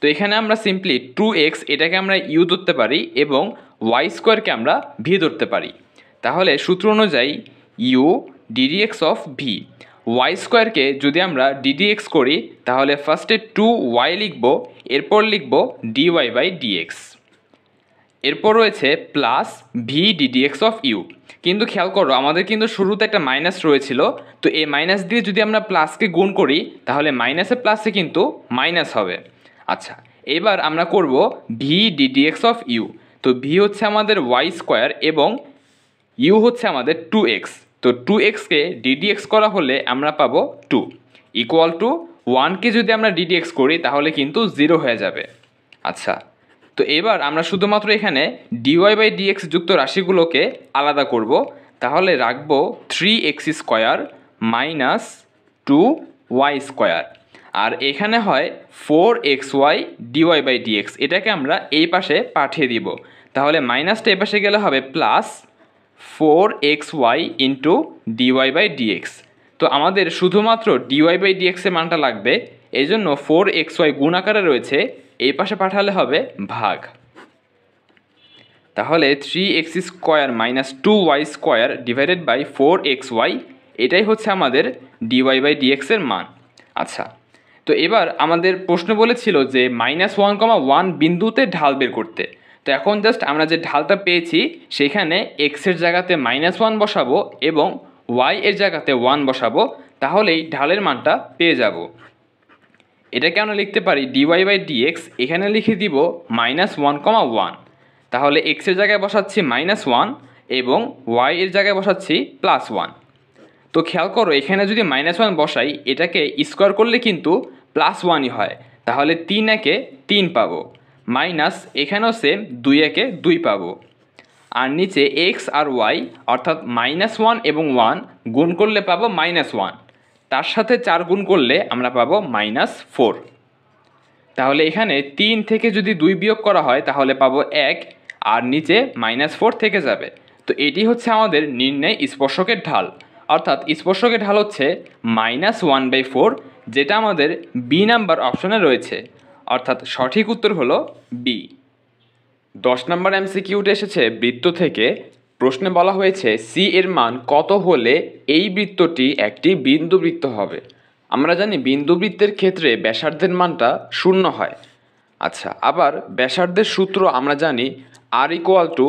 তো এখানে আমরা সিম্পলি 2x এটাকে আমরা u ধরতে পারি এবং y স্কোয়ারকে আমরা v ধরতে পারি। তাহলে সূত্র অনুযায়ী u ddx of v, y স্কোয়ারকে যদি আমরা ddx করি তাহলে ফার্স্টে 2y লিখব, এরপর লিখব dy বাই dx, এরপর রয়েছে plus v ddx of u। কিন্তু খেয়াল করো আমাদের কিন্তু শুরুতে একটা মাইনাস রয়েছিল, তো এই মাইনাস দিয়ে যদি আমরা প্লাসকে গুণ করি তাহলে মাইনাসে প্লাসে কিন্তু মাইনাস হবে। আচ্ছা, এবার আমরা করব v ddx অফ u। তো v হচ্ছে আমাদের y স্কোয়ার এবং u হচ্ছে আমাদের 2x। তো 2xকে ddx করা হলে আমরা পাবো 2 ইকুয়াল টু 1কে যদি আমরা ddx করি তাহলে কিন্তু 0 হয়ে যাবে। আচ্ছা, তো এবার আমরা শুধুমাত্র এখানে dy বাই dx যুক্ত রাশিগুলোকে আলাদা করব। তাহলে রাখবো 3x square minus 2y square, আর এখানে হয় 4xy dy বাই dx, এটাকে আমরা এই পাশে পাঠিয়ে দিব। তাহলে মাইনাসটা এই পাশে গেলে হবে plus 4xy into dy by dx। তো আমাদের শুধুমাত্র dy বাই dx এর মানটা লাগবে, এই জন্য 4xy গুণ আকারে রয়েছে, এই পাশে পাঠালে হবে ভাগ। তাহলে 3x square minus 2y square divided by 4xy, এটাই হচ্ছে আমাদের dy বাই dx এর মান। আচ্ছা, তো এবার আমাদের প্রশ্ন বলেছিল যে -1,1 বিন্দুতে ঢাল বের করতে। তো এখন জাস্ট আমরা যে ঢালটা পেয়েছি সেখানে x এর জায়গাতে -1 বসাবো এবং y এর জায়গাতে 1 বসাবো, তাহলেই ঢালের মানটা পেয়ে যাব। এটাকে আমরা লিখতে পারি dy বাই dx, এখানে লিখে দিব -1,1। তাহলে x এর জায়গায় বসাচ্ছি -1 এবং y এর জায়গায় বসাচ্ছি +1। তো খেয়াল করো এখানে যদি -1 বসাই এটাকে স্কোয়ার করলে কিন্তু +1ই হয়, তাহলে 3 একে 3 পাবো, মাইনাস এখানেও সেম 2 একে 2 পাবো। আর নিচে এক্স আর ওয়াই অর্থাৎ -1 এবং 1 গুণ করলে পাবো -1, তার সাথে 4 গুণ করলে আমরা পাবো -4। তাহলে এখানে 3 থেকে যদি 2 বিয়োগ করা হয় তাহলে পাবো 1, আর নিচে -4 থেকে যাবে। তো এটি হচ্ছে আমাদের নির্ণয় স্পর্শকের ঢাল, অর্থাৎ স্পর্শকের ঢাল হচ্ছে -1/4, যেটা আমাদের বি নাম্বার অপশনে রয়েছে, অর্থাৎ সঠিক উত্তর হলো বি। 10 নম্বর এমসিকিউতে এসেছে বৃত্ত থেকে। প্রশ্নে বলা হয়েছে সি এর মান কত হলে এই বৃত্তটি একটি বিন্দুবৃত্ত হবে। আমরা জানি বিন্দুবৃত্তের ক্ষেত্রে ব্যাসার্ধের মানটা 0 হয়। আচ্ছা, আবার ব্যাসার্ধের সূত্র আমরা জানি r=√g²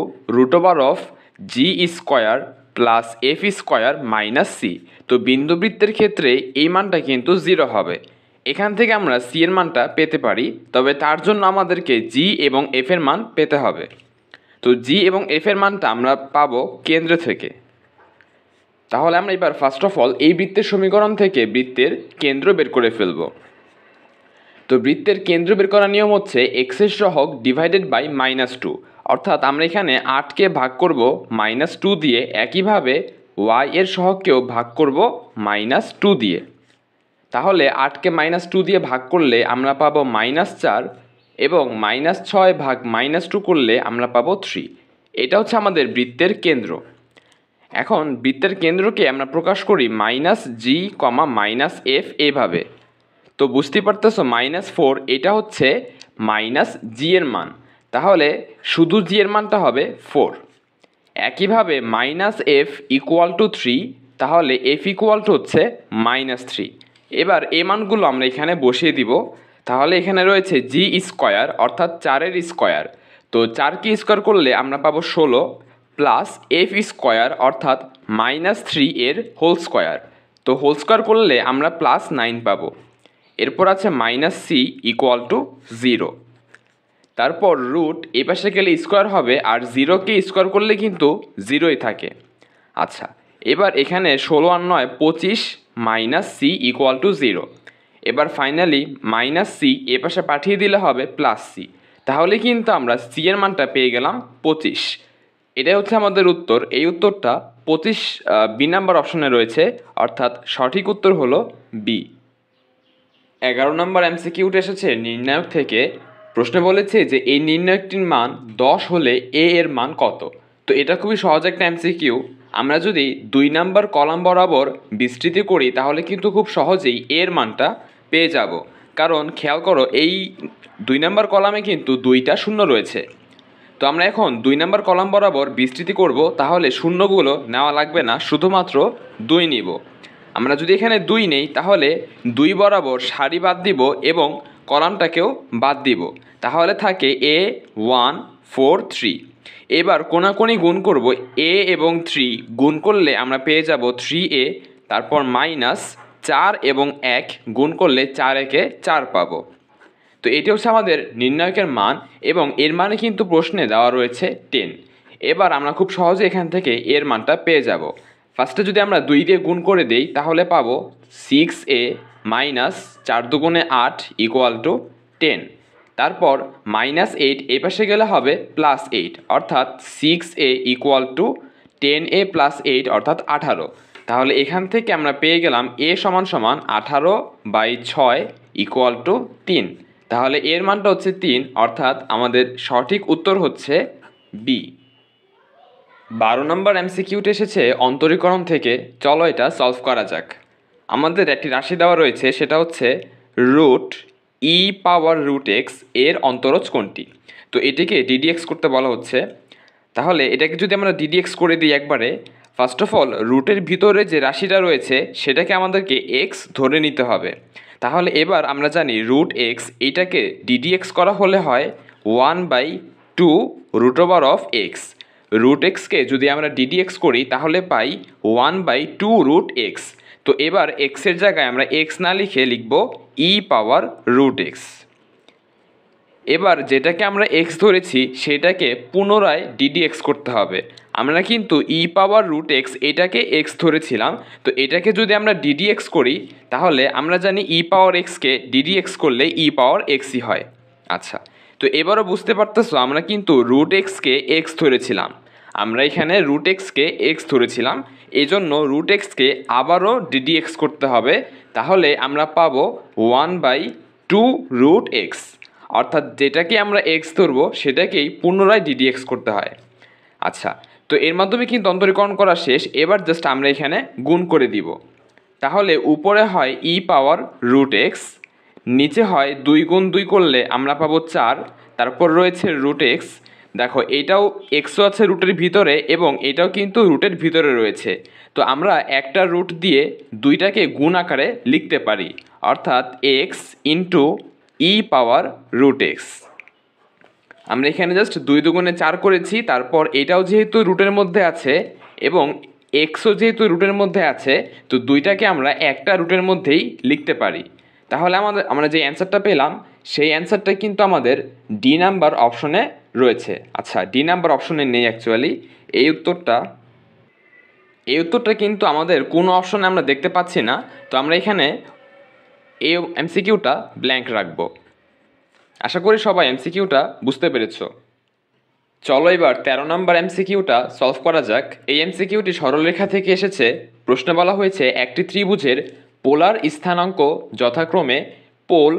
প্লাস f² - c। তো বিন্দুবৃত্তের ক্ষেত্রে এই মানটা কিন্তু 0 হবে। এখান থেকে আমরা সি এর মানটা পেতে পারি, তবে তার জন্য আমাদেরকে জি এবং এফ এর মান পেতে হবে। তো জি এবং এফ এর মানটা আমরা পাবো কেন্দ্র থেকে। তাহলে আমরা এবার ফার্স্ট অফ অল এই বৃত্তের সমীকরণ থেকে বৃত্তের কেন্দ্র বের করে ফেলব। তো বৃত্তের কেন্দ্র বের করার নিয়ম হচ্ছে এক্স এর সহগ ডিভাইডেড বাই -2, অর্থাৎ আমরা এখানে 8কে ভাগ করব -2 দিয়ে, একইভাবে ওয়াই এর সহগকেও ভাগ করব -2 দিয়ে। তাহলে 8কে -2 দিয়ে ভাগ করলে আমরা পাবো -4, এবং -6 ভাগ -2 করলে আমরা পাবো 3। এটা হচ্ছে আমাদের বৃত্তের কেন্দ্র। এখন বৃত্তের কেন্দ্রকে আমরা প্রকাশ করি -g, -f এভাবে। তো বুঝতে পারতেছো -4 এটা হচ্ছে -g এর মান, তাহলে শুধু g এর মানটা হবে 4। একইভাবে -f = 3, তাহলে f হচ্ছে -3। এবার এই মানগুলো আমরা এখানে বসিয়ে দিব। তাহলে এখানে রয়েছে g² অর্থাৎ 4-এর স্কোয়ার, তো 4কে স্কোয়ার করলে আমরা পাবো 16, প্লাস f² অর্থাৎ -3 এর হোল স্কোয়ার, তো হোল স্কোয়ার করলে আমরা +9 পাবো। এরপর আছে -c = 0। তারপর রুট এ পাশে গেলে স্কোয়ার হবে, আর 0কে স্কোয়ার করলে কিন্তু 0ই থাকে। আচ্ছা, এবার এখানে 16 আর 9 25, -c = 0। এবার ফাইনালি -c এ পাশে পাঠিয়ে দিলে হবে +c, তাহলে কিন্তু আমরা c এর মানটা পেয়ে গেলাম 25। এটাই হচ্ছে আমাদের উত্তর। এই উত্তরটা 25 বি নাম্বার অপশনে রয়েছে, অর্থাৎ সঠিক উত্তর হলো বি। 11 নম্বর এমসিকিউতে এসেছে নির্ণায়ক থেকে। প্রশ্নে বলেছে যে এই নির্ণায়কটির মান 10 হলে এ এর মান কত। তো এটা খুবই সহজ একটা এমসিকিউ। আমরা যদি 2 নাম্বার কলাম বরাবর বিস্তৃতি করি তাহলে কিন্তু খুব সহজেই এর মানটা পেয়ে যাব, কারণ খেয়াল করো এই 2 নাম্বার কলামে কিন্তু 2টা শূন্য রয়েছে। তো আমরা এখন 2 নাম্বার কলাম বরাবর বিস্তৃতি করব, তাহলে শূন্যগুলো নেওয়া লাগবে না, শুধুমাত্র 2 নিব। আমরা যদি এখানে 2 নেই তাহলে 2 বরাবর সারি বাদ দিব এবং কলামটাকেও বাদ দিব, তাহলে থাকে a 1 4 3। এবার কোনাকুনি গুণ করব, a এবং 3 গুণ করলে আমরা পেয়ে যাব 3a, তারপর -4 এবং 1 গুণ করলে 4 একে 4 পাবো। তো এটি হচ্ছে আমাদের নির্ণায়কের মান, এবং এর মানে কিন্তু প্রশ্নে দেওয়া রয়েছে 10। এবার আমরা খুব সহজে এখান থেকে এর মানটা পেয়ে যাব। ফার্স্টে যদি আমরা 2 দিয়ে গুণ করে দেই তাহলে পাবো 6a - 4 × 8 = 10। তারপর -8 এই পাশে গেলে হবে +8, অর্থাৎ 6a = 10a + 8 অর্থাৎ 18। তাহলে এখান থেকে আমরা পেয়ে গেলাম a = 18/6 = 3। তাহলে এর মানটা হচ্ছে 3, অর্থাৎ আমাদের সঠিক উত্তর হচ্ছে বি। 12 নম্বর এমসিকিউতে এসেছে অন্তরীকরণ থেকে। চলো এটা সলভ করা যাক। আমাদের একটি রাশি দেওয়া রয়েছে, সেটা হচ্ছে √e⁻√x এর অন্তরজ কোনটি। তো এটিকে ddx করতে বলা হচ্ছে। তাহলে এটাকে যদি আমরা ddx করে দিই একবারে, ফার্স্ট অফ অল রুটের ভিতরে যে রাশিটা রয়েছে সেটাকে আমাদেরকে x ধরে নিতে হবে। তাহলে এবার আমরা জানি √x এটাকে ddx করা হলে হয় 1/2 √x। √x-কে যদি আমরা ddx করি তাহলে পাই 1/2 √x। তো এবার x এর জায়গায় আমরা x না লিখে লিখব e⁻√x। এবার যেটাকে আমরা x ধরেছি সেটাকে পুনরায় ddx করতে হবে। আমরা কিন্তু e⁻√x এটাকে x ধরেছিলাম, তো এটাকে যদি আমরা ddx করি তাহলে আমরা জানি e⁻x-কে ddx করলে e⁻x-ই হয়। আচ্ছা, তো এবারও বুঝতে পারতেছো আমরা কিন্তু √x-কে x ধরেছিলাম, আমরা এখানে রুট এক্সকে এক্স ধরেছিলাম, এই জন্য রুট এক্সকে আবারও ডিডি এক্স করতে হবে। তাহলে আমরা পাবো 1/2 রুট এক্স, অর্থাৎ যেটাকে আমরা এক্স ধরবো সেটাকেই পুনরায় ডিডি এক্স করতে হয়। আচ্ছা, তো এর মাধ্যমে কিন্তু অন্তরীকরণ করা শেষ। এবার জাস্ট আমরা এখানে গুণ করে দিব। তাহলে উপরে হয় ই পাওয়ার রুট এক্স, নিচে হয় 2 গুণ 2 করলে আমরা পাবো 4, তারপর রয়েছে রুট এক্স। দেখো এটাও এক্সও আছে রুটের ভিতরে এবং এটাও কিন্তু রুটের ভিতরে রয়েছে, তো আমরা একটা রুট দিয়ে দুইটাকে গুণ আকারে লিখতে পারি, অর্থাৎ এক্স ইন্টু ই পাওয়ার রুট এক্স। আমরা এখানে জাস্ট 2 দুগুণে 4 করেছি, তারপর এটাও যেহেতু রুটের মধ্যে আছে এবং এক্সও যেহেতু রুটের মধ্যে আছে, তো দুইটাকে আমরা একটা রুটের মধ্যেই লিখতে পারি। তাহলে আমরা যে অ্যান্সারটা পেলাম সেই অ্যান্সারটা কিন্তু আমাদের ডি নাম্বার অপশনে রয়েছে। আচ্ছা, ডি নাম্বার অপশনে নেই অ্যাকচুয়ালি এই উত্তরটা কিন্তু আমাদের কোনো অপশনে আমরা দেখতে পাচ্ছি না, তো আমরা এখানে এই এমসিকিউটা ব্ল্যাঙ্ক রাখবো। আশা করি সবাই এমসিকিউটা বুঝতে পেরেছো। চলো এবার 13 নম্বর এমসিকিউটা সলভ করা যাক। এই এমসিকিউটি সরলরেখা থেকে এসেছে। প্রশ্নে বলা হয়েছে একটি ত্রিভুজের পোলার স্থানাঙ্ক যথাক্রমে পোল,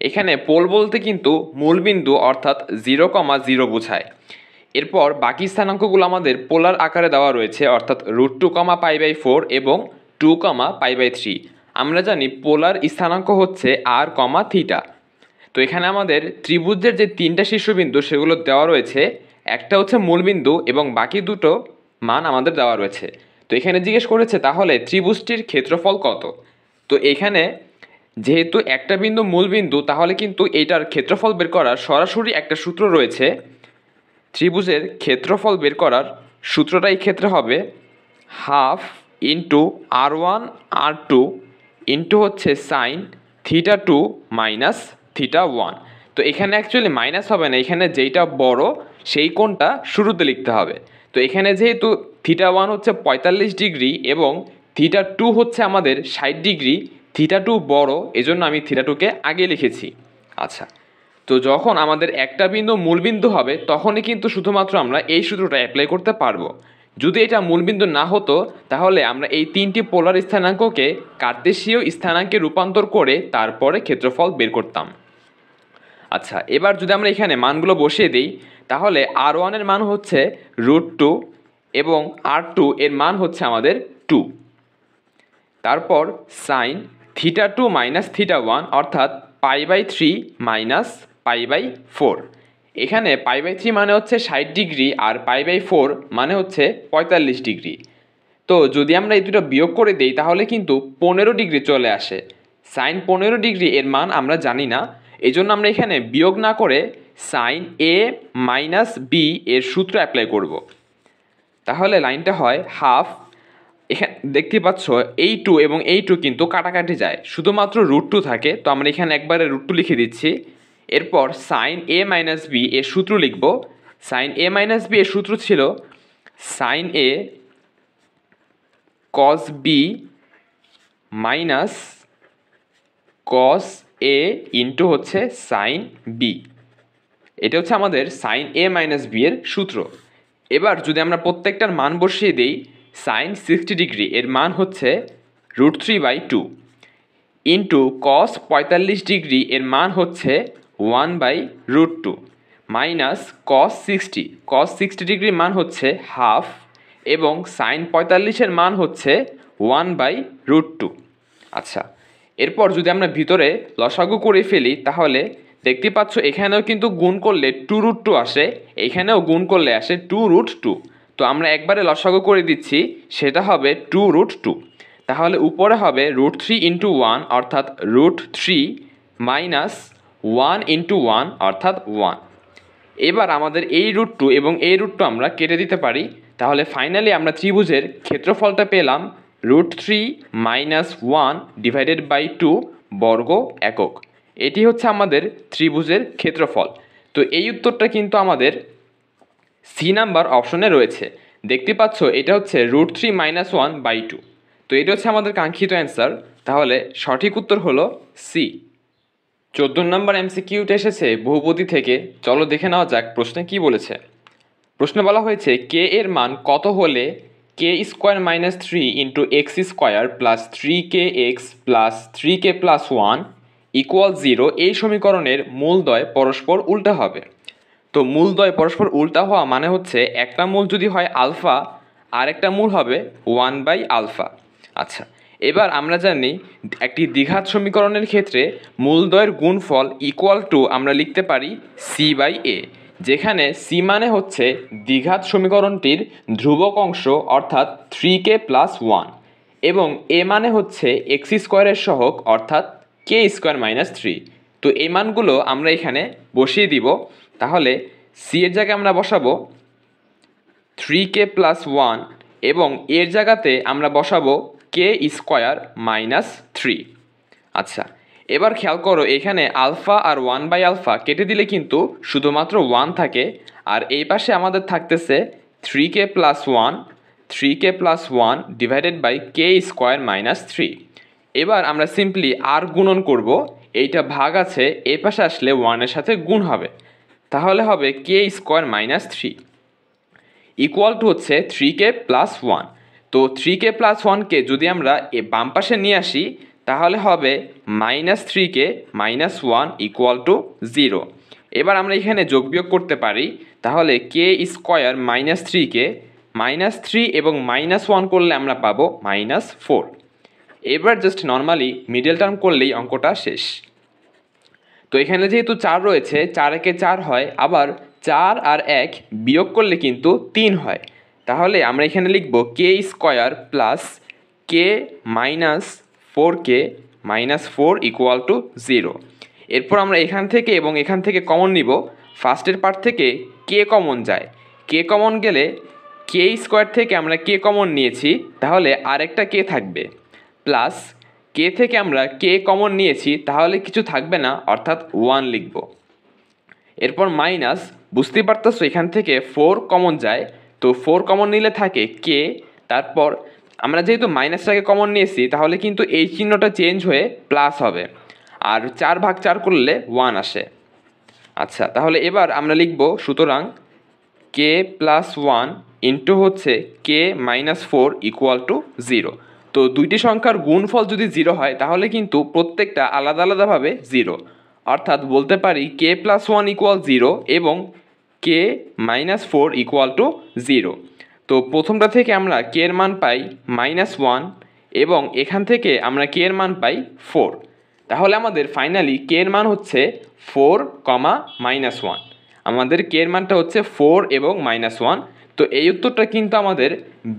এখানে পোল বলতে কিন্তু মূলবিন্দু অর্থাৎ 0,0 বোঝায়। এরপর বাকি স্থানাঙ্কগুলো আমাদের পোলার আকারে দেওয়া রয়েছে, অর্থাৎ √2, π/4 এবং 2, π/3। আমরা জানি পোলার স্থানাঙ্ক হচ্ছে r, θ। তো এখানে আমাদের ত্রিভুজের যে 3টা শীর্ষবিন্দু সেগুলো দেওয়া রয়েছে, একটা হচ্ছে মূলবিন্দু এবং বাকি দুটো মান আমাদের দেওয়া রয়েছে। তো এখানে জিজ্ঞেস করেছে তাহলে ত্রিভুজটির ক্ষেত্রফল কত। তো এখানে যেহেতু একটা বিন্দু মূলবিন্দু, তাহলে কিন্তু এইটার ক্ষেত্রফল বের করার সরাসরি একটা সূত্র রয়েছে। ত্রিভুজের ক্ষেত্রফল বের করার সূত্রটা এই ক্ষেত্রে হবে half into r1 r2 into হচ্ছে সাইন θ2 মাইনাস θ1। তো এখানে অ্যাকচুয়ালি মাইনাস হবে না, এখানে যেইটা বড় সেই কোণটা শুরুতে লিখতে হবে। তো এখানে যেহেতু θ1 হচ্ছে 45 ডিগ্রি এবং θ2 হচ্ছে আমাদের 60 ডিগ্রি, θ2 বড়, এজন্য আমি θ2কে আগে লিখেছি। আচ্ছা, তো যখন আমাদের একটা বিন্দু মূলবিন্দু হবে তখনই কিন্তু শুধুমাত্র আমরা এই সূত্রটা অ্যাপ্লাই করতে পারবো। যদি এটা মূলবিন্দু না হতো তাহলে আমরা এই 3টি পোলার স্থানাঙ্ককে কার্তেশীয় স্থানাঙ্কে রূপান্তর করে তারপরে ক্ষেত্রফল বের করতাম। আচ্ছা, এবার যদি আমরা এখানে মানগুলো বসিয়ে দিই তাহলে r1 এর মান হচ্ছে √2 এবং r2 এর মান হচ্ছে আমাদের 2। তারপর সাইন θ2 মাইনাস θ1 অর্থাৎ π/3 মাইনাস π/4। এখানে π/3 মানে হচ্ছে 60 ডিগ্রি আর π/4 মানে হচ্ছে 45 ডিগ্রি। তো যদি আমরা এই দুটো বিয়োগ করে দিই তাহলে কিন্তু 15 ডিগ্রি চলে আসে। সাইন 15 ডিগ্রি এর মান আমরা জানি না, এই জন্য আমরা এখানে বিয়োগ না করে সাইন a মাইনাস বি এর সূত্র অ্যাপ্লাই করব। তাহলে লাইনটা হয় হাফ, এখানে দেখতে পাচ্ছ এই 2 এবং এই 2 কিন্তু কাটাকাটি যায়, শুধুমাত্র √2 থাকে। তো আমরা এখানে একবারে √2 লিখে দিচ্ছি। এরপর সাইন a মাইনাস বি এর সূত্র লিখব। সাইন a মাইনাস বি এর সূত্র ছিল sine a cos b minus cos a into হচ্ছে সাইন b। এটা হচ্ছে আমাদের সাইন a মাইনাস বি এর সূত্র। এবার যদি আমরা প্রত্যেকটার মান বসিয়ে দিই, সাইন 60 ডিগ্রি এর মান হচ্ছে √3/2 ইন্টু কস 45 ডিগ্রি এর মান হচ্ছে 1/√2 মাইনাস কস 60 ডিগ্রির মান হচ্ছে হাফ এবং সাইন 45-এর মান হচ্ছে 1/√2। আচ্ছা, এরপর যদি আমরা ভিতরে লসাগু করে ফেলি তাহলে দেখতে পাচ্ছ এখানেও কিন্তু গুণ করলে 2√2 আসে, এখানেও গুণ করলে আসে 2√2। তো আমরা একবারে লসাগু করে দিচ্ছি, সেটা হবে 2√2। তাহলে উপরে হবে √3 ইন্টু 1 অর্থাৎ √3 মাইনাস 1 ইন্টু 1 অর্থাৎ 1। এবার আমাদের এই √2 এবং এই √2 আমরা কেটে দিতে পারি। তাহলে ফাইনালি আমরা ত্রিভুজের ক্ষেত্রফলটা পেলাম √3 মাইনাস 1 ডিভাইডেড বাই 2 বর্গ একক। এটি হচ্ছে আমাদের ত্রিভুজের ক্ষেত্রফল। তো এই উত্তরটা কিন্তু আমাদের সি নাম্বার অপশনে রয়েছে। দেখতে পাচ্ছ এটা হচ্ছে √3 মাইনাস 1/2। তো এটা হচ্ছে আমাদের কাঙ্ক্ষিত অ্যান্সার। তাহলে সঠিক উত্তর হলো সি। 14 নম্বর এমসিকিউটা এসেছে বহুপদী থেকে। চলো দেখে নেওয়া যাক প্রশ্নে কি বলেছে। প্রশ্নে বলা হয়েছে কে এর মান কত হলে k square minus 3 into x square plus 3kx plus 3k plus 1 equal 0 এই সমীকরণের মূলদ্বয় পরস্পর উল্টা হবে। তো মূলদ্বয় পরস্পর উল্টা হওয়া মানে হচ্ছে একটা মূল যদি হয় আলফা আর একটা মূল হবে 1/α। আচ্ছা, এবার আমরা জানি একটি দ্বিঘাত সমীকরণের ক্ষেত্রে মূলদ্বয়ের গুণফল ইকুয়াল টু আমরা লিখতে পারি c/a, যেখানে c মানে হচ্ছে দ্বিঘাত সমীকরণটির ধ্রুবক অংশ অর্থাৎ 3k প্লাস 1 এবং a মানে হচ্ছে x স্কোয়ারের সহগ অর্থাৎ k স্কোয়ার মাইনাস 3। তো এই মানগুলো আমরা এখানে বসিয়ে দিব। তাহলে c এর জায়গায় আমরা বসাবো 3k প্লাস 1 এবং এর জায়গাতে আমরা বসাবো k স্কোয়ার মাইনাস 3। আচ্ছা, এবার খেয়াল করো এখানে আলফা আর 1/α কেটে দিলে কিন্তু শুধুমাত্র 1 থাকে, আর এই পাশে আমাদের থাকতেছে 3k plus 1 divided by k square minus 3। এবার আমরা সিম্পলি আর গুণন করব, এইটা ভাগ আছে এই পাশে আসলে 1 এর সাথে গুণ হবে, তাহলে হবে k square minus 3 equal to হচ্ছে 3k প্লাস 1। তো 3k প্লাস 1কে যদি আমরা বাম পাশে নিয়ে আসি তাহলে হবে minus 3k minus 1 equal to 0। এবার আমরা এখানে যোগ বিয়োগ করতে পারি, তাহলে k square minus 3k minus 3 এবং মাইনাস 1 করলে আমরা পাবো মাইনাস 4। এবার জাস্ট নর্মালি মিডল টার্ম করলেই অঙ্কটা শেষ। তো এখানে যেহেতু 4 রয়েছে, 4 একে 4 হয়, আবার 4 আর 1 বিয়োগ করলে কিন্তু 3 হয়। তাহলে আমরা এখানে লিখব k square plus k minus 4k minus 4 equal to 0। এরপর আমরা এখান থেকে এবং এখান থেকে কমন নিব। ফার্স্টের পার্ট থেকে k কমন যায়, k কমন গেলে k স্কোয়ার থেকে আমরা k কমন নিয়েছি, তাহলে আরেকটা k থাকবে, প্লাস k থেকে আমরা k কমন নিয়েছি তাহলে কিছু থাকবে না অর্থাৎ 1 লিখব। এরপর মাইনাস, বুঝতেই পারতেছো এখান থেকে 4 কমন যায়, তো 4 কমন নিলে থাকে k, তারপর আমরা যেহেতু মাইনাসটাকে কমন নিয়েছি তাহলে কিন্তু এই চিহ্নটা চেঞ্জ হয়ে প্লাস হবে, আর 4/4 করলে 1 আসে। আচ্ছা, তাহলে এবার আমরা লিখব সুতরাং k প্লাস 1 ইন্টু হচ্ছে k মাইনাস 4 ইকুয়াল টু 0। তো দুইটি সংখ্যার গুণফল যদি 0 হয় তাহলে কিন্তু প্রত্যেকটা আলাদা আলাদাভাবে 0, অর্থাৎ বলতে পারি k প্লাস 1 ইকুয়াল 0 এবং k মাইনাস 4 ইকুয়াল টু 0। তো প্রথমটা থেকে আমরা k এর মান পাই মাইনাস 1 এবং এখান থেকে আমরা k এর মান পাই 4। তাহলে আমাদের ফাইনালি k এর মান হচ্ছে 4, মাইনাস 1। আমাদের k এর মানটা হচ্ছে 4 এবং মাইনাস 1। তো এই উত্তরটা কিন্তু আমাদের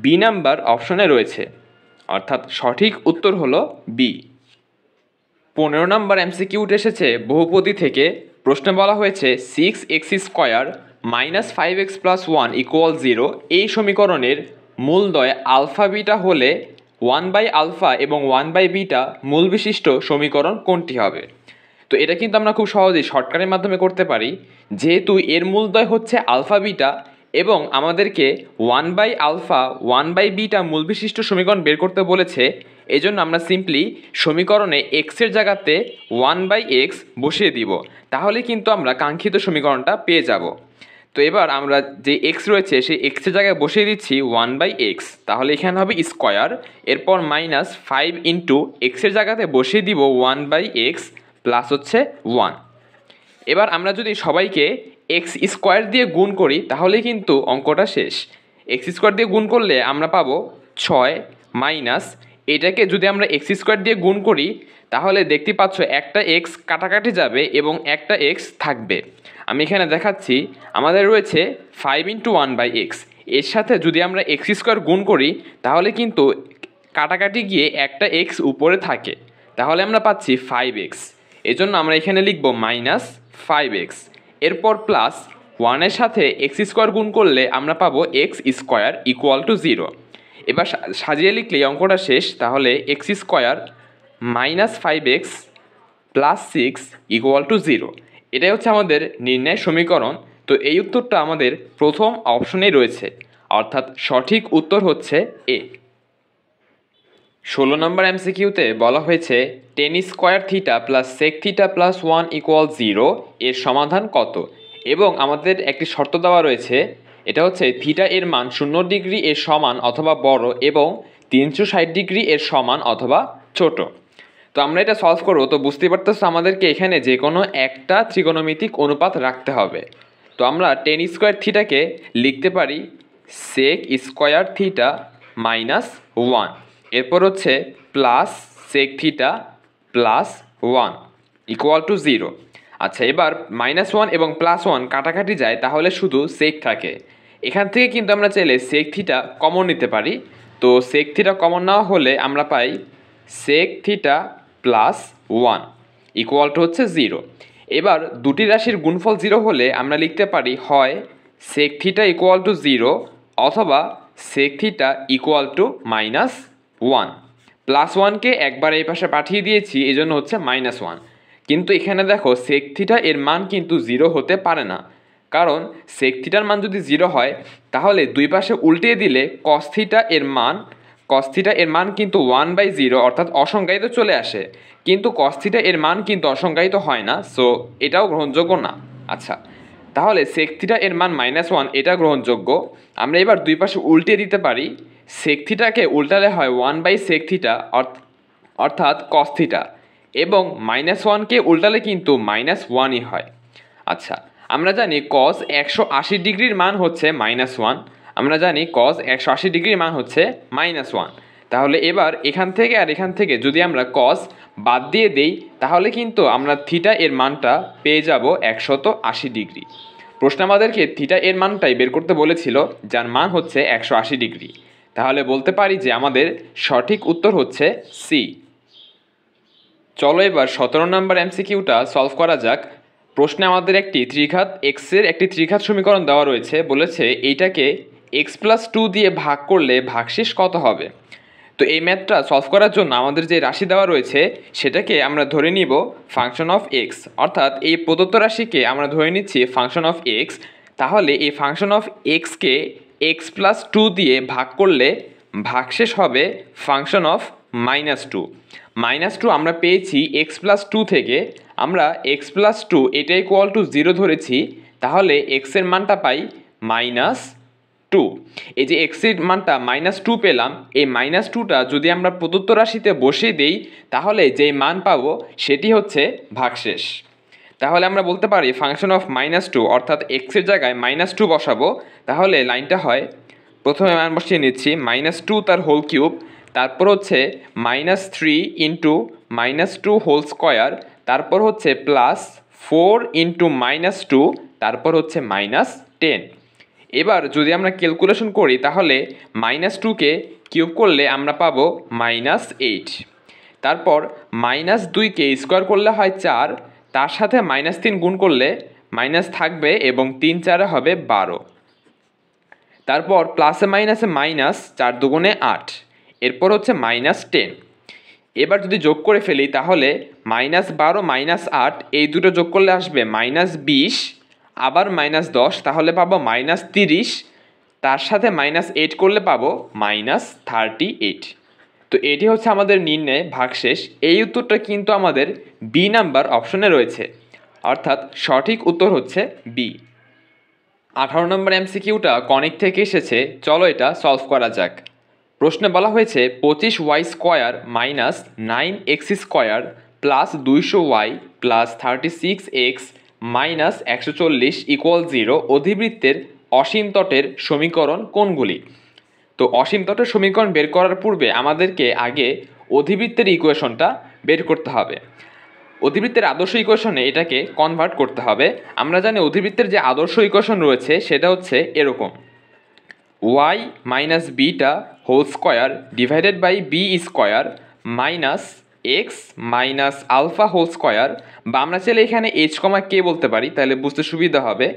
বি নাম্বার অপশনে রয়েছে, অর্থাৎ সঠিক উত্তর হলো বি। 15 নম্বর এমসিকিউতে এসেছে বহুপদী থেকে। প্রশ্নে বলা হয়েছে 6x square minus 5x plus 1 equal 0 এই সমীকরণের মূলদ্বয় আলফা বিটা হলে 1/α এবং 1/β মূল বিশিষ্ট সমীকরণ কোনটি হবে? তো এটা কিন্তু আমরা খুব সহজেই শর্টকাটের মাধ্যমে করতে পারি, যেহেতু এর মূলদ্বয় হচ্ছে আলফা বিটা এবং আমাদেরকে 1/α 1/β মূল বিশিষ্ট সমীকরণ বের করতে বলেছে। এজন্য আমরা সিম্পলি সমীকরণে x এর জায়গাতে 1/x বসিয়ে দিব, তাহলে কিন্তু আমরা কাঙ্ক্ষিত সমীকরণটা পেয়ে যাব। তো এবার আমরা যে x রয়েছে সেই x এর জায়গায় বসিয়ে দিচ্ছি 1/x, তাহলে এখানে হবে স্কোয়ার, এরপর মাইনাস 5 ইন্টু x এর জায়গাতে বসিয়ে দিব 1/x প্লাস হচ্ছে 1। এবার আমরা যদি সবাইকে x স্কোয়ার দিয়ে গুণ করি তাহলে কিন্তু অঙ্কটা শেষ। x স্কোয়ার দিয়ে গুণ করলে আমরা পাবো 6, মাইনাস এটাকে যদি আমরা x স্কোয়ার দিয়ে গুণ করি তাহলে দেখতে পাচ্ছ একটা x কাটাকাটি যাবে এবং একটা x থাকবে। আমি এখানে দেখাচ্ছি আমাদের রয়েছে 5 ইন্টু 1/x, এর সাথে যদি আমরা x স্কোয়ার গুণ করি তাহলে কিন্তু কাটাকাটি গিয়ে একটা x উপরে থাকে, তাহলে আমরা পাচ্ছি 5x। এজন্য আমরা এখানে লিখব মাইনাস 5x, এরপর প্লাস 1 এর সাথে x স্কোয়ার গুণ করলে আমরা পাবো x স্কোয়ার ইকুয়াল টু 0। এবার সাজিয়ে লিখলে অঙ্কটা শেষ, তাহলে x square minus 5x plus 6 equal to 0। এটাই হচ্ছে আমাদের নির্ণয় সমীকরণ। তো এই উত্তরটা আমাদের প্রথম অপশনেই রয়েছে, অর্থাৎ সঠিক উত্তর হচ্ছে এ। 16 নম্বর এমসিকিউতে বলা হয়েছে tan square theta plus sec theta plus 1 equal 0 এর সমাধান কত? এবং আমাদের একটি শর্ত দেওয়া রয়েছে এটা হচ্ছে থিটা এর মান 0 ডিগ্রি এর সমান অথবা বড় এবং 360 ডিগ্রি এর সমান অথবা ছোট। তো আমরা এটা সলভ করবো, তো বুঝতেই পারতেছো আমাদেরকে এখানে যে কোনো একটা ত্রিকোণমিতিক অনুপাত রাখতে হবে। তো আমরা টেন স্কোয়ার থিটাকে লিখতে পারি সেক স্কোয়ার থিটা মাইনাস 1, এরপর হচ্ছে plus sec theta plus 1 equal to 0। আচ্ছা, এবার -1 এবং +1 কাটাকাটি যায়, তাহলে শুধু সেক থাকে। এখান থেকে কিন্তু আমরা চাইলে সেক থিটা কমন নিতে পারি। তো সেক থিটা কমন নেওয়া হলে আমরা পাই sec theta plus 1 equal to হচ্ছে 0। এবার দুটি রাশির গুণফল 0 হলে আমরা লিখতে পারি হয় সেক থিটা ইকুয়াল টু 0 অথবা সেক থিটা ইকুয়াল টু -1। +1কে একবার এই পাশে পাঠিয়ে দিয়েছি, এই জন্য হচ্ছে -1। কিন্তু এখানে দেখো সেক থিটা এর মান কিন্তু 0 হতে পারে না, কারণ সেক থিটার মান যদি 0 হয় তাহলে দুই পাশে উল্টিয়ে দিলে কস থিটা এর মান কিন্তু 1/0 অর্থাৎ অসংজ্ঞায়িত চলে আসে, কিন্তু কস থিটা এর মান কিন্তু অসংজ্ঞায়িত হয় না, সো এটাও গ্রহণযোগ্য না। আচ্ছা, তাহলে সেক থিটা এর মান -1 এটা গ্রহণযোগ্য। আমরা এবার দুই পাশে উল্টিয়ে দিতে পারি, সেক থিটাকে উল্টালে হয় 1/sec থিটা অর্থাৎ কস থিটা, এবং -1কে উল্টালে কিন্তু -1ই হয়। আচ্ছা, আমরা জানি কস 180 ডিগ্রির মান হচ্ছে -1, আমরা জানি কস 180 ডিগ্রির মান হচ্ছে -1। তাহলে এবার এখান থেকে আর এখান থেকে যদি আমরা কস বাদ দিয়ে দেই তাহলে কিন্তু আমরা থিটা এর মানটা পেয়ে যাব 180 ডিগ্রি। প্রশ্ন আমাদেরকে থিটা এর মানটাই বের করতে বলেছিল, যার মান হচ্ছে 180 ডিগ্রি। তাহলে বলতে পারি যে আমাদের সঠিক উত্তর হচ্ছে সি। চলো এবার 17 নম্বর এমসিকিউটা সলভ করা যাক। প্রশ্নে আমাদের একটি ত্রিঘাত এক্সের একটি ত্রিঘাত সমীকরণ দেওয়া রয়েছে, বলেছে এইটাকে x+2 দিয়ে ভাগ করলে ভাগশেষ কত হবে। তো এই ম্যাথটা সলভ করার জন্য আমাদের যে রাশি দেওয়া রয়েছে সেটাকে আমরা ধরে নিব ফাংশন অফ এক্স, অর্থাৎ এই প্রদত্ত রাশিকে আমরা ধরে নিচ্ছি ফাংশন অফ এক্স। তাহলে এই ফাংশন অফ এক্সকে x+2 দিয়ে ভাগ করলে ভাগশেষ হবে ফাংশন অফ -2। -2 আমরা পেয়েছি x+2 থেকে, আমরা x+2 এটা ইকুয়াল টু 0 ধরেছি, তাহলে x এর মানটা পাই -2। এই যে x এর মানটা -2 পেলাম, এই -2টা যদি আমরা প্রদত্ত রাশিতে বসিয়ে দেই তাহলে যেই মান পাবো সেটি হচ্ছে ভাগশেষ। তাহলে আমরা বলতে পারি ফাংশন অফ -2 অর্থাৎ x এর জায়গায় -2 বসাবো, তাহলে লাইনটা হয় প্রথমে মান বসিয়ে নিচ্ছি -2 তার হোল কিউব, তারপর হচ্ছে -3 ইন্টু -2 হোল স্কোয়ার, তারপর হচ্ছে +4 ইন্টু -2, তারপর হচ্ছে -10। এবার যদি আমরা ক্যালকুলেশন করি তাহলে -2কে কিউব করলে আমরা পাবো -8, তারপর -2কে স্কোয়ার করলে হয় 4, তার সাথে -3 গুণ করলে মাইনাস থাকবে এবং 3 4 হবে 12, তারপর প্লাসে মাইনাসে মাইনাস, 4 দুগুণে 8, এরপর হচ্ছে -10। এবার যদি যোগ করে ফেলি তাহলে -12 -8 এই দুটো যোগ করলে আসবে -20, আবার -10, তাহলে পাবো -30, তার সাথে -8 করলে পাবো -38। তো এটি হচ্ছে আমাদের নির্ণয় ভাগশেষ। এই উত্তরটা কিন্তু আমাদের বি নাম্বার অপশনে রয়েছে, অর্থাৎ সঠিক উত্তর হচ্ছে বি। 18 নম্বর এমসিকিউটা কনিক থেকে এসেছে, চলো এটা সলভ করা যাক। প্রশ্নে বলা হয়েছে 25y² - 9x² plus 200y plus 36x minus 140 = 0 অধিবৃত্তের অসীম তটের সমীকরণ কোনগুলি। তো অসীম তটের সমীকরণ বের করার পূর্বে আমাদেরকে আগে অধিবৃত্তের ইকুয়েশনটা বের করতে হবে। অধিবৃত্তের আদর্শ ইকুয়েশনে এটাকে কনভার্ট করতে হবে। আমরা জানি অধিবৃত্তের যে আদর্শ ইকুয়েশন রয়েছে সেটা হচ্ছে এরকম, y minus beta whole square divided by b square minus x minus alpha whole square, বা আমরা চাইলে এখানে এইচ কমা কে বলতে পারি, তাহলে বুঝতে সুবিধা হবে।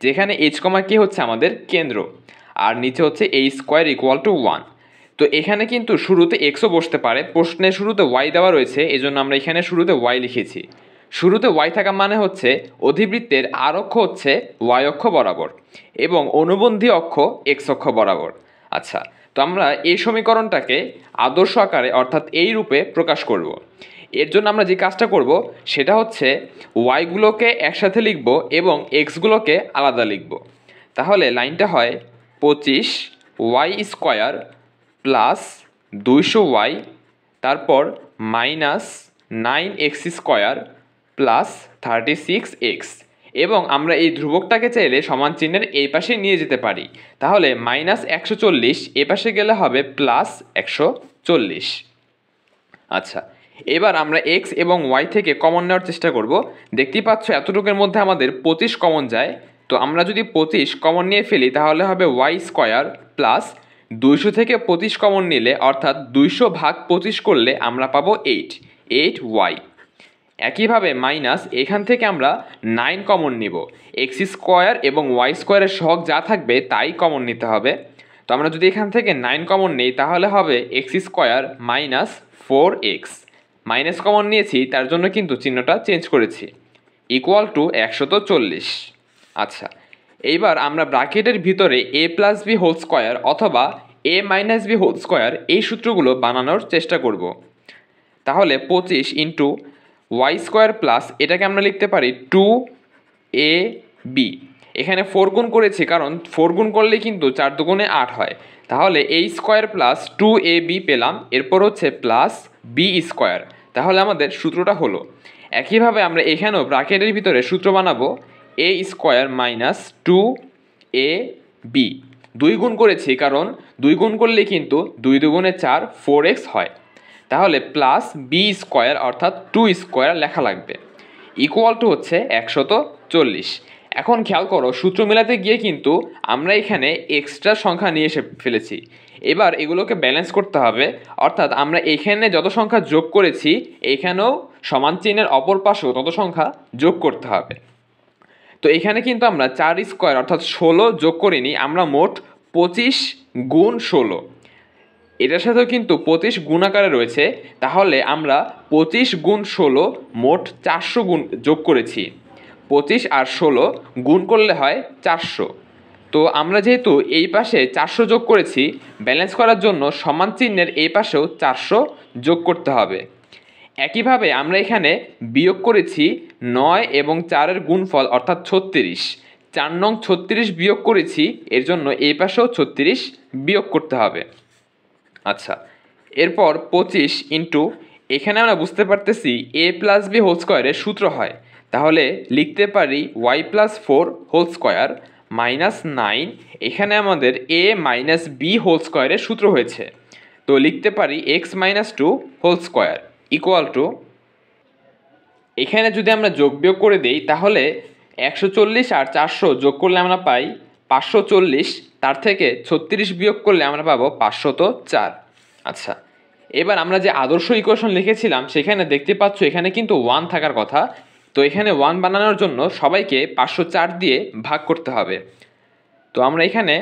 যেখানে এইচ কমা কে হচ্ছে আমাদের কেন্দ্র আর নিচে হচ্ছে এই স্কোয়ার ইকুয়াল টু 1। তো এখানে কিন্তু শুরুতে এক্সও বসতে পারে, প্রশ্নের শুরুতে ওয়াই দেওয়া রয়েছে, এই জন্য আমরা এখানে শুরুতে ওয়াই লিখেছি। শুরুতে ওয়াই থাকা মানে হচ্ছে অধিবৃত্তের আর অক্ষ হচ্ছে ওয়াই অক্ষ বরাবর এবং অনুবন্ধী অক্ষ এক্স অক্ষ বরাবর। আচ্ছা, তো আমরা এই সমীকরণটাকে আদর্শ আকারে অর্থাৎ এই রূপে প্রকাশ করব। এর জন্য আমরা যে কাজটা করব সেটা হচ্ছে ওয়াইগুলোকে একসাথে লিখব এবং এক্সগুলোকে আলাদা লিখব। তাহলে লাইনটা হয় 25y² প্লাস 200y, তারপর মাইনাস 9x² প্লাস 36x, এবং আমরা এই ধ্রুবকটাকে চাইলে সমান চিহ্নের এই পাশে নিয়ে যেতে পারি। তাহলে -140 এ পাশে গেলে হবে +140। আচ্ছা, এবার আমরা x এবং y থেকে কমন নেওয়ার চেষ্টা করব। দেখতেই পাচ্ছ এতটুকুর মধ্যে আমাদের 25 কমন যায়। তো আমরা যদি 25 কমন নিয়ে ফেলি তাহলে হবে y² প্লাস 200 থেকে 25 কমন নিলে, অর্থাৎ 200 ভাগ 25 করলে আমরা পাবো 8y। একইভাবে মাইনাস এখান থেকে আমরা 9 কমন নিব। x² এবং y² এর সহগ যা থাকবে তাই কমন নিতে হবে। তো আমরা যদি এখান থেকে 9 কমন নিই তাহলে হবে x² minus 4x। Minus common নিয়েছি, তার জন্য কিন্তু চিহ্নটা চেঞ্জ করেছি, ইকুয়াল টু 140। আচ্ছা, এইবার আমরা ব্র্যাকেটের ভিতরে a+b² অথবা a-b² এই সূত্রগুলো বানানোর চেষ্টা করব। তাহলে 25 ইন্টু y² প্লাস এটাকে আমরা লিখতে পারি 2ab। এখানে 4 গুণ করেছি কারণ 4 গুণ করলে কিন্তু 4 দুগুণে 8 হয়। তাহলে a² প্লাস 2ab পেলাম, এরপর হচ্ছে প্লাস b²। তাহলে আমাদের সূত্রটা হলো। একইভাবে আমরা এখানেও ব্র্যাকেটের ভিতরে সূত্র বানাবো a² মাইনাস 2ab। 2 গুণ করেছি কারণ 2 গুণ করলে কিন্তু 2 দুগুণে 4, 4x হয়। তাহলে প্লাস b² অর্থাৎ 2² লেখা লাগবে, ইকুয়াল টু হচ্ছে 140। এখন খেয়াল করো, সূত্র মেলাতে গিয়ে কিন্তু আমরা এখানে এক্সট্রা সংখ্যা নিয়ে এসে ফেলেছি। এবার এগুলোকে ব্যালেন্স করতে হবে, অর্থাৎ আমরা এখানে যত সংখ্যা যোগ করেছি এখানেও সমান চিহ্নের অপর পাশেও তত সংখ্যা যোগ করতে হবে। তো এখানে কিন্তু আমরা 4² অর্থাৎ 16 যোগ করিনি, আমরা মোট 25 গুণ 16। এটার সাথেও কিন্তু 25 গুণ আকারে রয়েছে। তাহলে আমরা 25 গুণ 16 মোট 400 গুণ যোগ করেছি। 25 আর 16 গুণ করলে হয় 400। তো আমরা যেহেতু এই পাশে 400 যোগ করেছি, ব্যালেন্স করার জন্য সমান চিহ্নের এই পাশেও 400 যোগ করতে হবে। একইভাবে আমরা এখানে বিয়োগ করেছি 9 এবং 4-এর গুণফল অর্থাৎ 36। 4 নং 36 বিয়োগ করেছি, এর জন্য এই পাশেও 36 বিয়োগ করতে হবে। আচ্ছা, এরপর 25 ইন্টু এখানে আমরা বুঝতে পারতেছি a+b² এর সূত্র হয়। তাহলে লিখতে পারি y+4² মাইনাস 9। এখানে আমাদের a-b² এর সূত্র হয়েছে। তো লিখতে পারি x-2² ইকুয়াল টু, এখানে যদি আমরা যোগ বিয়োগ করে দিই তাহলে 140 আর 400 যোগ করলে আমরা পাই 540, তার থেকে 36 বিয়োগ করলে আমরা পাবো 504। আচ্ছা, এবার আমরা যে আদর্শ ইকুয়েশন লিখেছিলাম সেখানে দেখতে পাচ্ছ এখানে কিন্তু 1 থাকার কথা। তো এখানে 1 বানানোর জন্য সবাইকে 504 দিয়ে ভাগ করতে হবে। তো আমরা এখানে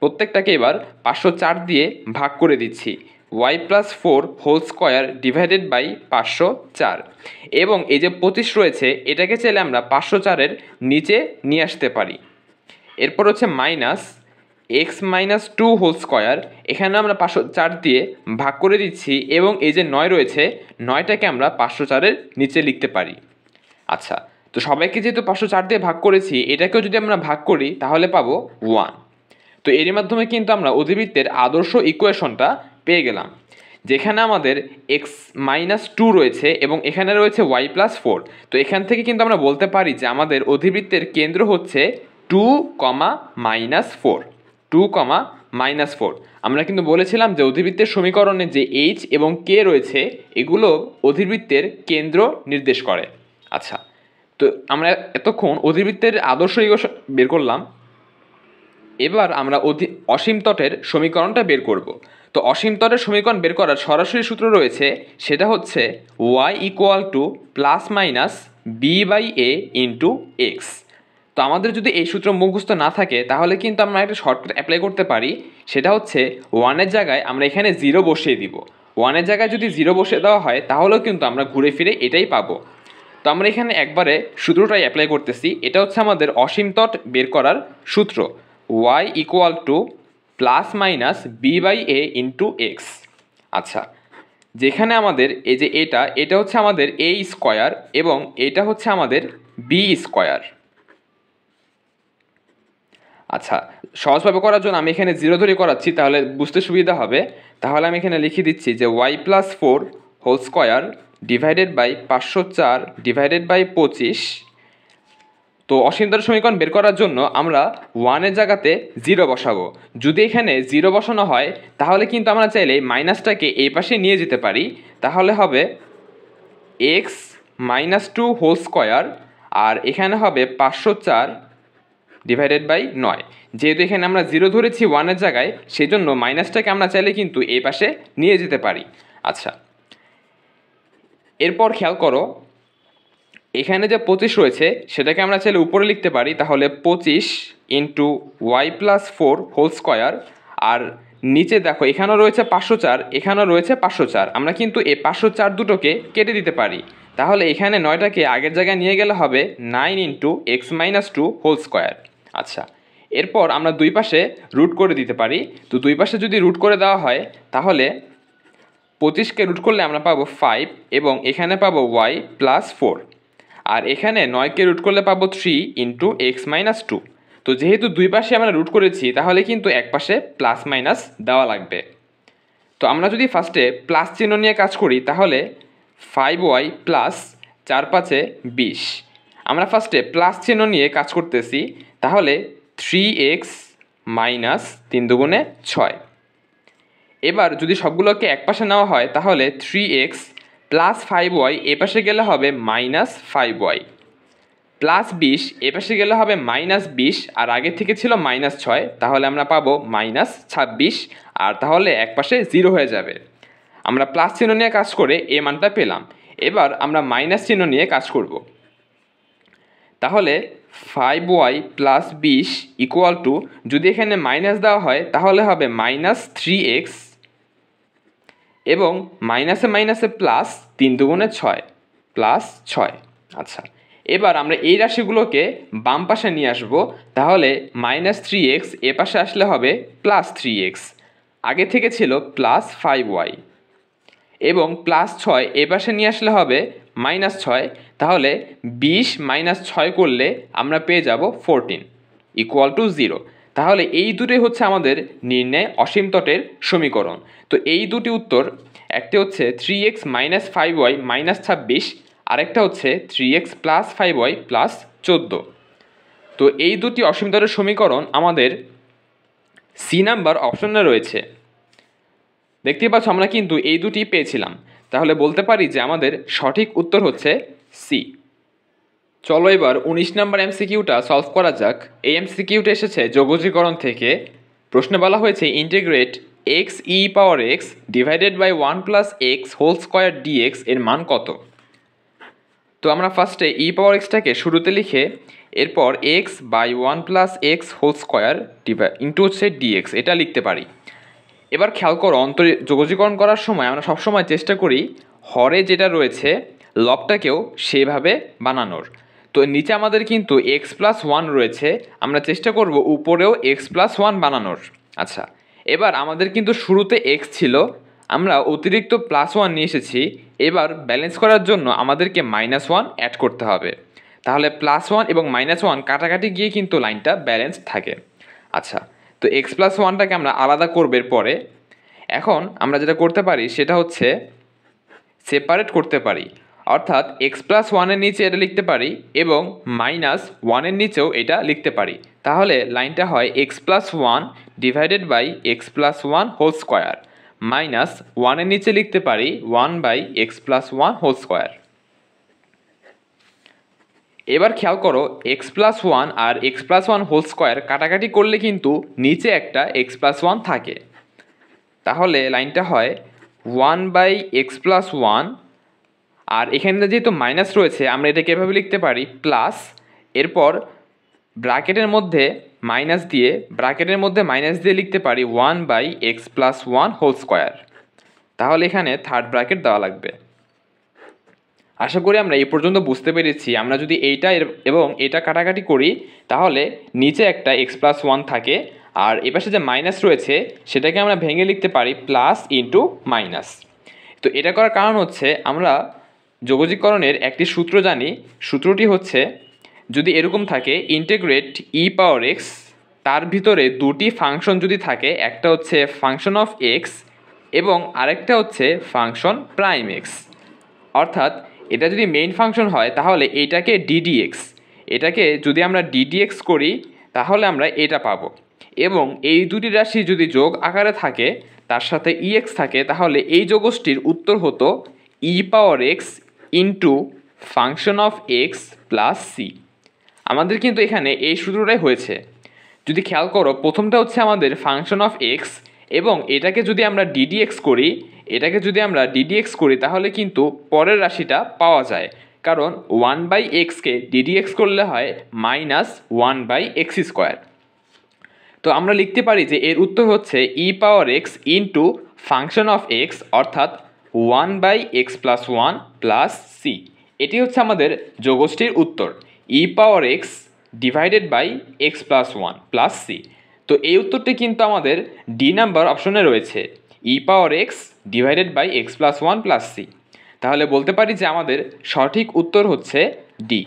প্রত্যেকটাকে এবার 504 দিয়ে ভাগ করে দিচ্ছি। y+4² ডিভাইডেড বাই 504, এবং এই যে 25 রয়েছে এটাকে চাইলে আমরা 504-এর নিচে নিয়ে আসতে পারি। এরপর হচ্ছে মাইনাস x-2², এখানে আমরা 504 দিয়ে ভাগ করে দিচ্ছি, এবং এই যে 9 রয়েছে 9টাকে আমরা 504-এর নিচে লিখতে পারি। আচ্ছা, তো সবাইকে যেহেতু 504 দিয়ে ভাগ করেছি, এটাকেও যদি আমরা ভাগ করি তাহলে পাবো 1। তো এর মাধ্যমে কিন্তু আমরা অধিবৃত্তের আদর্শ ইকুয়েশনটা পেয়ে গেলাম, যেখানে আমাদের x-2 রয়েছে এবং এখানে রয়েছে y+4। তো এখান থেকে কিন্তু আমরা বলতে পারি যে আমাদের অধিবৃত্তের কেন্দ্র হচ্ছে 2, -4। আমরা কিন্তু বলেছিলাম যে অধিবৃত্তের সমীকরণে যে h এবং k রয়েছে এগুলো অধিবৃত্তের কেন্দ্র নির্দেশ করে। আচ্ছা, তো আমরা এতক্ষণ অধিবৃত্তের আদর্শ ইকুয়েশন বের করলাম। এবার আমরা অসীম তটের সমীকরণটা বের করব। তো অসীম তটের সমীকরণ বের করার সরাসরি সূত্র রয়েছে, সেটা হচ্ছে y = b/a × x। তো আমাদের যদি এই সূত্র মুখস্থ না থাকে তাহলে কিন্তু আমরা একটা শর্টকাট অ্যাপ্লাই করতে পারি, সেটা হচ্ছে 1-এর জায়গায় আমরা এখানে 0 বসিয়ে দিব। 1-এর জায়গায় যদি 0 বসিয়ে দেওয়া হয় তাহলেও কিন্তু আমরা ঘুরে ফিরে এটাই পাবো। তো আমরা এখানে একবারে সূত্রটাই অ্যাপ্লাই করতেছি। এটা হচ্ছে আমাদের অসীম তট বের করার সূত্র, y = b/a × x। আচ্ছা, যেখানে আমাদের এই যে এটা হচ্ছে আমাদের a² এবং এটা হচ্ছে আমাদের b²। আচ্ছা, সহজভাবে করার জন্য আমি এখানে 0 ধরে করাচ্ছি, তাহলে বুঝতে সুবিধা হবে। তাহলে আমি এখানে লিখে দিচ্ছি যে y+4 whole square divided by 504 divided by 25। তো অসীমতর সমীকরণ বের করার জন্য আমরা 1-এর জায়গাতে 0 বসাবো। যদি এখানে 0 বসানো হয় তাহলে কিন্তু আমরা চাইলে মাইনাসটাকে এই পাশে নিয়ে যেতে পারি। তাহলে হবে x-2 হোল স্কোয়ার, আর এখানে হবে 504 ডিভাইডেড বাই 9। যেহেতু এখানে আমরা 0 ধরেছি 1-এর জায়গায়, সেই জন্য মাইনাসটাকে আমরা চাইলে কিন্তু এই পাশে নিয়ে যেতে পারি। আচ্ছা, এরপর খেয়াল করো, এখানে যে 25 রয়েছে সেটাকে আমরা চাইলে উপরে লিখতে পারি। তাহলে 25 ইন্টু y+4 হোল স্কোয়ার, আর নিচে দেখো এখানেও রয়েছে 504, এখানেও রয়েছে 504। আমরা কিন্তু এই 504 দুটোকে কেটে দিতে পারি। তাহলে এখানে 9টাকে আগের জায়গায় নিয়ে গেলে হবে 9 ইন্টু x-2 হোল স্কোয়ার। আচ্ছা, এরপর আমরা দুই পাশে রুট করে দিতে পারি। তো দুই পাশে যদি রুট করে দেওয়া হয় তাহলে 25কে রুট করলে আমরা পাবো 5, এবং এখানে পাবো y+4, আর এখানে 9কে রুট করলে পাবো 3 ইন্টু x-2। তো যেহেতু দুই পাশে আমরা রুট করেছি তাহলে কিন্তু এক পাশে প্লাস মাইনাস দেওয়া লাগবে। তো আমরা যদি ফার্স্টে প্লাস চিহ্ন নিয়ে কাজ করি তাহলে 5y প্লাস 4×5 20। আমরা ফার্স্টে প্লাস চিহ্ন নিয়ে কাজ করতেছি, তাহলে 3x মাইনাস 3×2 6। এবার যদি সবগুলোকে এক পাশে নেওয়া হয় তাহলে 3x প্লাস 5y এ পাশে গেলে হবে মাইনাস 5y, প্লাস 20 এ পাশে গেলে হবে মাইনাস 20, আর আগে থেকে ছিল -6, তাহলে আমরা পাবো -26, আর তাহলে এক পাশে 0 হয়ে যাবে। আমরা প্লাস চিহ্ন নিয়ে কাজ করে এই মানটা পেলাম। এবার আমরা মাইনাস চিহ্ন নিয়ে কাজ করব। তাহলে 5y প্লাস 20 ইকুয়াল টু, যদি এখানে মাইনাস দেওয়া হয় তাহলে হবে -3x, এবং মাইনাসে মাইনাসে প্লাস 3×2 6 প্লাস 6। আচ্ছা, এবার আমরা এই রাশিগুলোকে বাম পাশে নিয়ে আসব। তাহলে -3x এ পাশে আসলে হবে +3x, আগে থেকে ছিল +5y, এবং +6 এ পাশে নিয়ে আসলে হবে -6। তাহলে 20 - 6 করলে আমরা পেয়ে যাব 14 ইকুয়াল টু 0। তাহলে এই দুটোই হচ্ছে আমাদের নির্ণয় অসীম তটের সমীকরণ। তো এই দুটি উত্তর, একটি হচ্ছে 3x - 5y -26, আরেকটা হচ্ছে 3x + 5y + 14। তো এই দুটি অসীম তটের সমীকরণ আমাদের সি নাম্বার অপশনে রয়েছে। দেখতে পাচ্ছ আমরা কিন্তু এই দুটি পেয়েছিলাম। তাহলে বলতে পারি যে আমাদের সঠিক উত্তর হচ্ছে সি। চলো এবার 19 নম্বর এমসিকিউটা সলভ করা যাক। এই এমসিকিউটা এসেছে যোগজীকরণ থেকে। প্রশ্নে বলা হয়েছে integrate x(e⁻x) divided by 1 + x whole square dx এর মান কত। তো আমরা ফার্স্টে e⁻x-টাকে শুরুতে লিখে এরপর x by 1 + x whole square into হচ্ছে dx এটা লিখতে পারি। এবার খেয়াল করো, যোগজীকরণ করার সময় আমরা সবসময় চেষ্টা করি হরে যেটা রয়েছে লবটাকেও সেভাবে বানানোর। তো নিচে আমাদের কিন্তু x+1 রয়েছে, আমরা চেষ্টা করব উপরেও x+1 বানানোর। আচ্ছা, এবার আমাদের কিন্তু শুরুতে x ছিল, আমরা অতিরিক্ত +1 নিয়ে এসেছি। এবার ব্যালেন্স করার জন্য আমাদেরকে -1 অ্যাড করতে হবে। তাহলে +1 এবং -1 কাটাকাটি গিয়ে কিন্তু লাইনটা ব্যালেন্স থাকে। আচ্ছা, তো x+1টাকে আমরা আলাদা করবে পরে। এখন আমরা যেটা করতে পারি সেটা হচ্ছে সেপারেট করতে পারি, অর্থাৎ x+1-এর নিচে এটা লিখতে পারি এবং -1-এর নিচেও এটা লিখতে পারি। তাহলে লাইনটা হয় x+1 divided by x+1 whole square, -1-এর নিচে লিখতে পারি 1/x+1 হোল স্কোয়ার। এবার খেয়াল করো, x+1 আর x+1 হোল স্কোয়ার কাটাকাটি করলে কিন্তু নিচে একটা x+1 থাকে। তাহলে লাইনটা হয় 1/x+1, আর এখানে যেহেতু মাইনাস রয়েছে আমরা এটাকে এভাবে লিখতে পারি প্লাস, এরপর ব্র্যাকেটের মধ্যে মাইনাস দিয়ে লিখতে পারি 1/x+1 হোল স্কোয়ার। তাহলে এখানে থার্ড ব্র্যাকেট দেওয়া লাগবে। আশা করি আমরা এই পর্যন্ত বুঝতে পেরেছি। আমরা যদি এইটা এবং এটা কাটাকাটি করি তাহলে নিচে একটা x+1 থাকে, আর এপাশে যে মাইনাস রয়েছে সেটাকে আমরা ভেঙে লিখতে পারি প্লাস ইন্টু মাইনাস। তো এটা করার কারণ হচ্ছে আমরা যোগজীকরণের একটি সূত্র জানি। সূত্রটি হচ্ছে, যদি এরকম থাকে ইন্টিগ্রেট e⁻x তার ভিতরে দুটি ফাংশন যদি থাকে, একটা হচ্ছে ফাংশন অফ এক্স এবং আরেকটা হচ্ছে ফাংশন প্রাইম এক্স, অর্থাৎ এটা যদি মেইন ফাংশন হয় তাহলে এইটাকে ডিডিএক্স, এটাকে যদি আমরা ডিডিএক্স করি তাহলে আমরা এটা পাবো, এবং এই দুটি রাশি যদি যোগ আকারে থাকে তার সাথে ইএক্স থাকে তাহলে এই যোগষ্ঠীর উত্তর হতো e power x into function of x plus c. আমাদের কিন্তু এখানে এই সূত্রটাই হয়েছে। যদি খেয়াল করো, প্রথমটা হচ্ছে আমাদের ফাংশন অফ এক্স এবং এটাকে যদি আমরা ডিডিএক্স করি তাহলে কিন্তু পরের রাশিটা পাওয়া যায়, কারণ 1/xকে ডিডিএক্স করলে হয় -1/x²। তো আমরা লিখতে পারি যে এর উত্তর হচ্ছে e power x into function of x, অর্থাৎ 1/x+1 প্লাস সি। এটি হচ্ছে আমাদের যোগষ্ঠীর উত্তর, e power x divided by x+1 plus c. তো এই উত্তরটি কিন্তু আমাদের ডি নাম্বার অপশনে রয়েছে, e power x divided by x+1 plus c. তাহলে বলতে পারি যে আমাদের সঠিক উত্তর হচ্ছে ডি।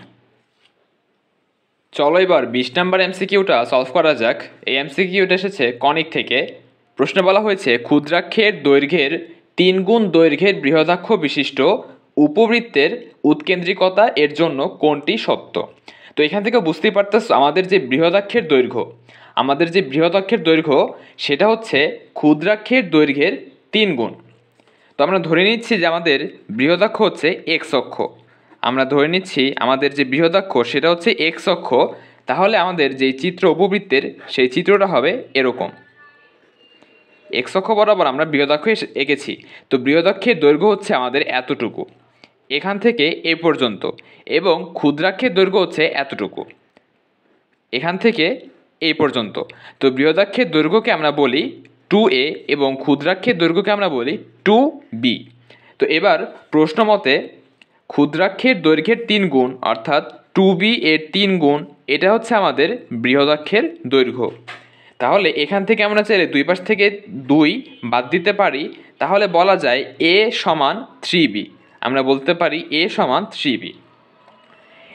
চলো এবার 20 নম্বর এমসিকিউটা সলভ করা যাক। এই এমসিকিউটা এসেছে কনিক থেকে। প্রশ্নে বলা হয়েছে ক্ষুদ্রাক্ষের দৈর্ঘ্যের 3 গুণ দৈর্ঘ্যের বৃহদাক্ষ বিশিষ্ট উপবৃত্তের উৎকেন্দ্রিকতা এর জন্য কোনটি সত্য। তো এখান থেকে বুঝতেই পারতেছো আমাদের যে বৃহদাক্ষের দৈর্ঘ্য সেটা হচ্ছে ক্ষুদ্রাক্ষের দৈর্ঘ্যের 3 গুণ। তো আমরা ধরে নিচ্ছি যে আমাদের বৃহদাক্ষ হচ্ছে এক্স অক্ষ, আমরা ধরে নিচ্ছি আমাদের যে বৃহদাক্ষ সেটা হচ্ছে এক্স অক্ষ। তাহলে আমাদের যেই চিত্র উপবৃত্তের সেই চিত্রটা হবে এরকম, এক্স অক্ষ বরাবর আমরা বৃহদাক্ষ এঁকেছি। তো বৃহদাক্ষের দৈর্ঘ্য হচ্ছে আমাদের এতটুকু এখান থেকে এ পর্যন্ত, এবং ক্ষুদ্রাক্ষের দৈর্ঘ্য হচ্ছে এতটুকু এখান থেকে এই পর্যন্ত। তো বৃহদাক্ষের দৈর্ঘ্যকে আমরা বলি 2a এবং ক্ষুদ্রাক্ষের দৈর্ঘ্যকে আমরা বলি 2b। তো এবার প্রশ্ন মতে ক্ষুদ্রাক্ষের দৈর্ঘ্যের 3 গুণ অর্থাৎ 2b এর 3 গুণ, এটা হচ্ছে আমাদের বৃহদাক্ষের দৈর্ঘ্য। তাহলে এখান থেকে আমরা চাইলে দুই পাশ থেকে 2 বাদ দিতে পারি, তাহলে বলা যায় a সমান 3b, আমরা বলতে পারি a সমান 3b।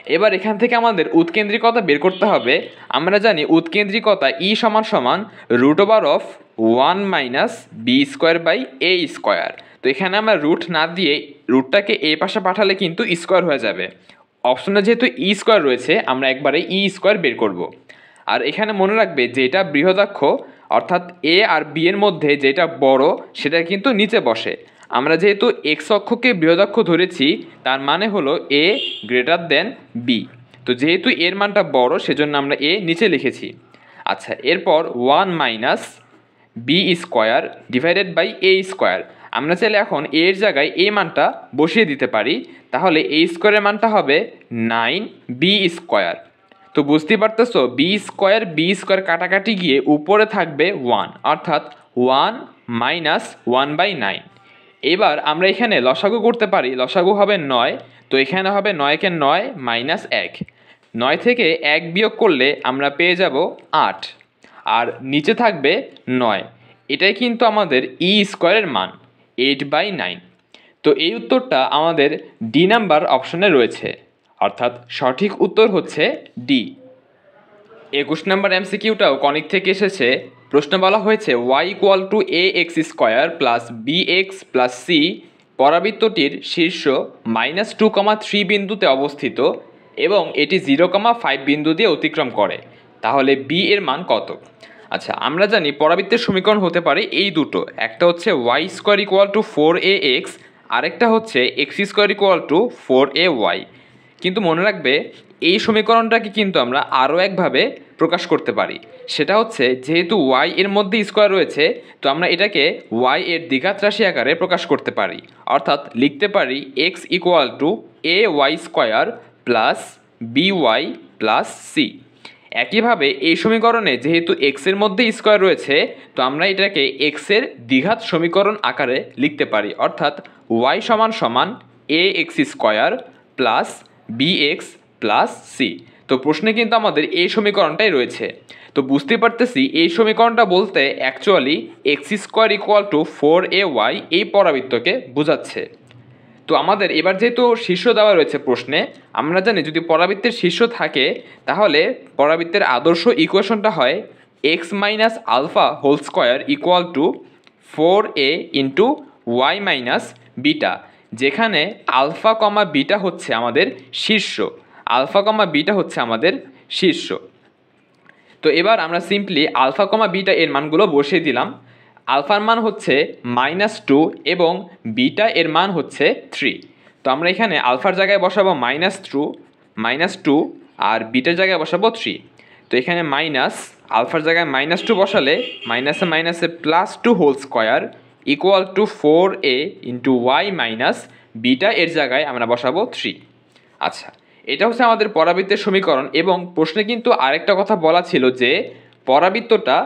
এবার এখান থেকে আমাদের উৎকেন্দ্রিকতা বের করতে হবে। আমরা জানি উৎকেন্দ্রিকতা ই সমান সমান √1 - b²/a²। তো এখানে আমরা রুট না দিয়ে রুটটাকে এই পাশে পাঠালে কিন্তু স্কোয়ার হয়ে যাবে। অপশনে যেহেতু ই স্কোয়ার রয়েছে আমরা একবারে ই স্কোয়ার বের করব। আর এখানে মনে রাখবে যেটা বৃহদাক্ষ অর্থাৎ এ আর বি এর মধ্যে যেটা বড় সেটা কিন্তু নিচে বসে। আমরা যেহেতু এক্স অক্ষকে বৃহদাক্ষ ধরেছি তার মানে হলো এ গ্রেটার দেন বি। তো যেহেতু এর মানটা বড় সেজন্য আমরা এ নিচে লিখেছি। আচ্ছা, এরপর 1 - b² ডিভাইডেড বাই a²। আমরা চাইলে এখন এর জায়গায় এ মানটা বসিয়ে দিতে পারি, তাহলে a² মানটা হবে 9b²। তো বুঝতেই পারতেছো b² কাটাকাটি গিয়ে উপরে থাকবে 1, অর্থাৎ 1 - 1/9। এবার আমরা এখানে লসাগু করতে পারি, লসাগু হবে 9। তো এখানে হবে 9 - 9 - 1। 9 থেকে 1 বিয়োগ করলে আমরা পেয়ে যাব 8, আর নিচে থাকবে 9। এটাই কিন্তু আমাদের ই² মান 8/9। তো এই উত্তরটা আমাদের ডি নাম্বার অপশনে রয়েছে, অর্থাৎ সঠিক উত্তর হচ্ছে ডি। 21 নম্বর এমসিকিউটাও কনিক থেকে এসেছে। প্রশ্ন বলা হয়েছে y = ax² + bx + c পরাবৃত্তটির শীর্ষ -2,3 বিন্দুতে অবস্থিত এবং এটি 0,5 বিন্দু দিয়ে অতিক্রম করে, তাহলে b এর মান কত। আচ্ছা, আমরা জানি পরাবৃত্তের সমীকরণ হতে পারে এই দুটো, একটা হচ্ছে y² = 4ax, আরেকটা হচ্ছে x² = 4ay। কিন্তু মনে রাখবে এই সমীকরণটাকে কিন্তু আমরা আরও একভাবে প্রকাশ করতে পারি, সেটা হচ্ছে যেহেতু y এর মধ্যে স্কোয়ার রয়েছে তো আমরা এটাকে y এর দ্বিঘাত রাশি আকারে প্রকাশ করতে পারি, অর্থাৎ লিখতে পারি x = ay² + by + c। একইভাবে এই সমীকরণে যেহেতু x এর মধ্যে স্কোয়ার রয়েছে তো আমরা এটাকে x এর দ্বিঘাত সমীকরণ আকারে লিখতে পারি, অর্থাৎ y = ax² + bx + c। তো প্রশ্নে কিন্তু আমাদের এই সমীকরণটাই রয়েছে। তো বুঝতে পারতেছি এই সমীকরণটা বলতে অ্যাকচুয়ালি x² = 4ay এই পরাবৃত্তকে বোঝাচ্ছে। তো আমাদের এবার যেহেতু শীর্ষ দেওয়া রয়েছে প্রশ্নে, আমরা জানি যদি পরাবৃত্তের শীর্ষ থাকে তাহলে পরাবৃত্তের আদর্শ ইকুয়েশনটা হয় x minus alpha whole square equal to 4a into y minus beta, যেখানে আলফা কমা বিটা হচ্ছে আমাদের শীর্ষ, আলফা কমা বিটা হচ্ছে আমাদের শীর্ষ। তো এবার আমরা সিম্পলি আলফা কমা বিটা এর মানগুলো বসিয়ে দিলাম। আলফার মান হচ্ছে -2 এবং বিটা এর মান হচ্ছে 3। তো আমরা এখানে আলফার জায়গায় বসাবো -2 আর বিটার জায়গায় বসাবো 3। তো এখানে মাইনাস আলফার জায়গায় -2 বসালে মাইনাসে মাইনাসে +2 whole square equal to 4a into y minus beta এর জায়গায় আমরা বসাবো 3। আচ্ছা, এটা হচ্ছে আমাদের পরাবৃত্তের সমীকরণ। এবং প্রশ্নে কিন্তু আরেকটা কথা বলা ছিল যে পরাবৃত্তটা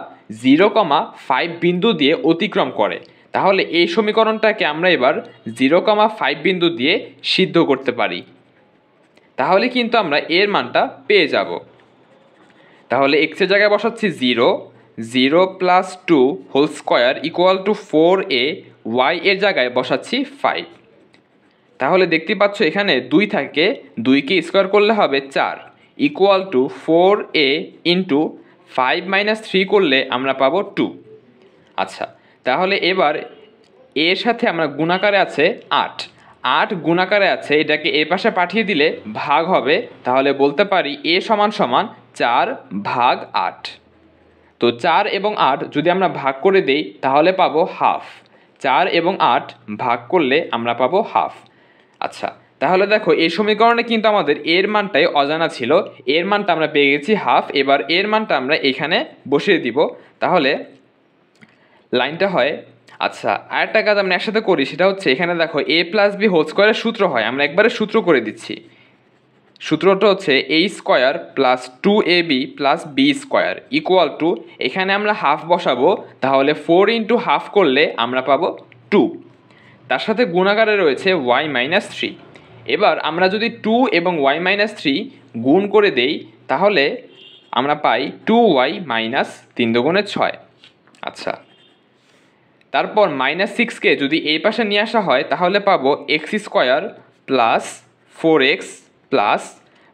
0,5 বিন্দু দিয়ে অতিক্রম করে। তাহলে এই সমীকরণটাকে আমরা এবার 0,5 বিন্দু দিয়ে সিদ্ধ করতে পারি, তাহলে কিন্তু আমরা এর মানটা পেয়ে যাব। তাহলে এক্সের জায়গায় বসাচ্ছি 0 + 2 whole square equal to 4a, y এর জায়গায় বসাচ্ছি 5। তাহলে দেখতে পাচ্ছ এখানে 2 থাকে, 2কে স্কোয়ার করলে হবে 4 ইকুয়াল টু 4a ইন্টু 5 - 3 করলে আমরা পাবো 2। আচ্ছা, তাহলে এবার এর সাথে আমরা গুণাকারে আছে 8 গুণাকারে আছে, এটাকে এ পাশে পাঠিয়ে দিলে ভাগ হবে। তাহলে বলতে পারি a = 4/8। তো 4 এবং 8 যদি আমরা ভাগ করে দেই তাহলে পাবো হাফ। 4 এবং 8 ভাগ করলে আমরা পাবো হাফ। আচ্ছা, তাহলে দেখো এই সমীকরণে কিন্তু আমাদের এর মানটাই অজানা ছিল, এর মানটা আমরা পেয়ে গেছি হাফ। এবার এর মানটা আমরা এখানে বসিয়ে দিব। তাহলে লাইনটা হয়, আচ্ছা আরেকটা কাজ আমরা একসাথে করি, সেটা হচ্ছে এখানে দেখো a + b হোল স্কোয়ারের সূত্র হয়, আমরা একবারে সূত্র করে দিচ্ছি। সূত্রটা হচ্ছে a² + 2ab + b² equal to, এখানে আমরা হাফ বসাবো, তাহলে 4 ইন্টু হাফ করলে আমরা পাবো 2। তার সাথে গুণাকারে রয়েছে y - 3। এবার আমরা যদি 2 এবং y - 3 গুণ করে দেই তাহলে আমরা পাই 2y - 3 × 6। আচ্ছা, তারপর -6কে যদি এই পাশে নিয়ে আসা হয় তাহলে পাবো x² + 4x প্লাস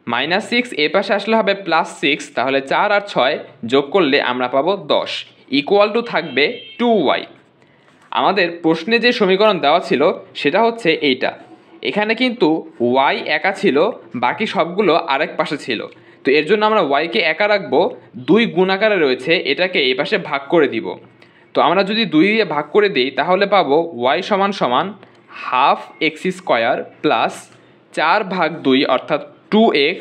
-6 এ পাশে আসলে হবে +6, তাহলে 4 আর 6 যোগ করলে আমরা পাবো 10 ইকুয়াল টু থাকবে 2y। আমাদের প্রশ্নে যে সমীকরণ দেওয়া ছিল সেটা হচ্ছে এইটা। এখানে কিন্তু y একা ছিল, বাকি সবগুলো আরেক পাশে ছিল। তো এর জন্য আমরা yকে একা রাখবো, 2 গুণাকারে রয়েছে, এটাকে এই পাশে ভাগ করে দিব। তো আমরা যদি 2 দিয়ে ভাগ করে দিই তাহলে পাবো y = ½ x² প্লাস 4/2 অর্থাৎ 2x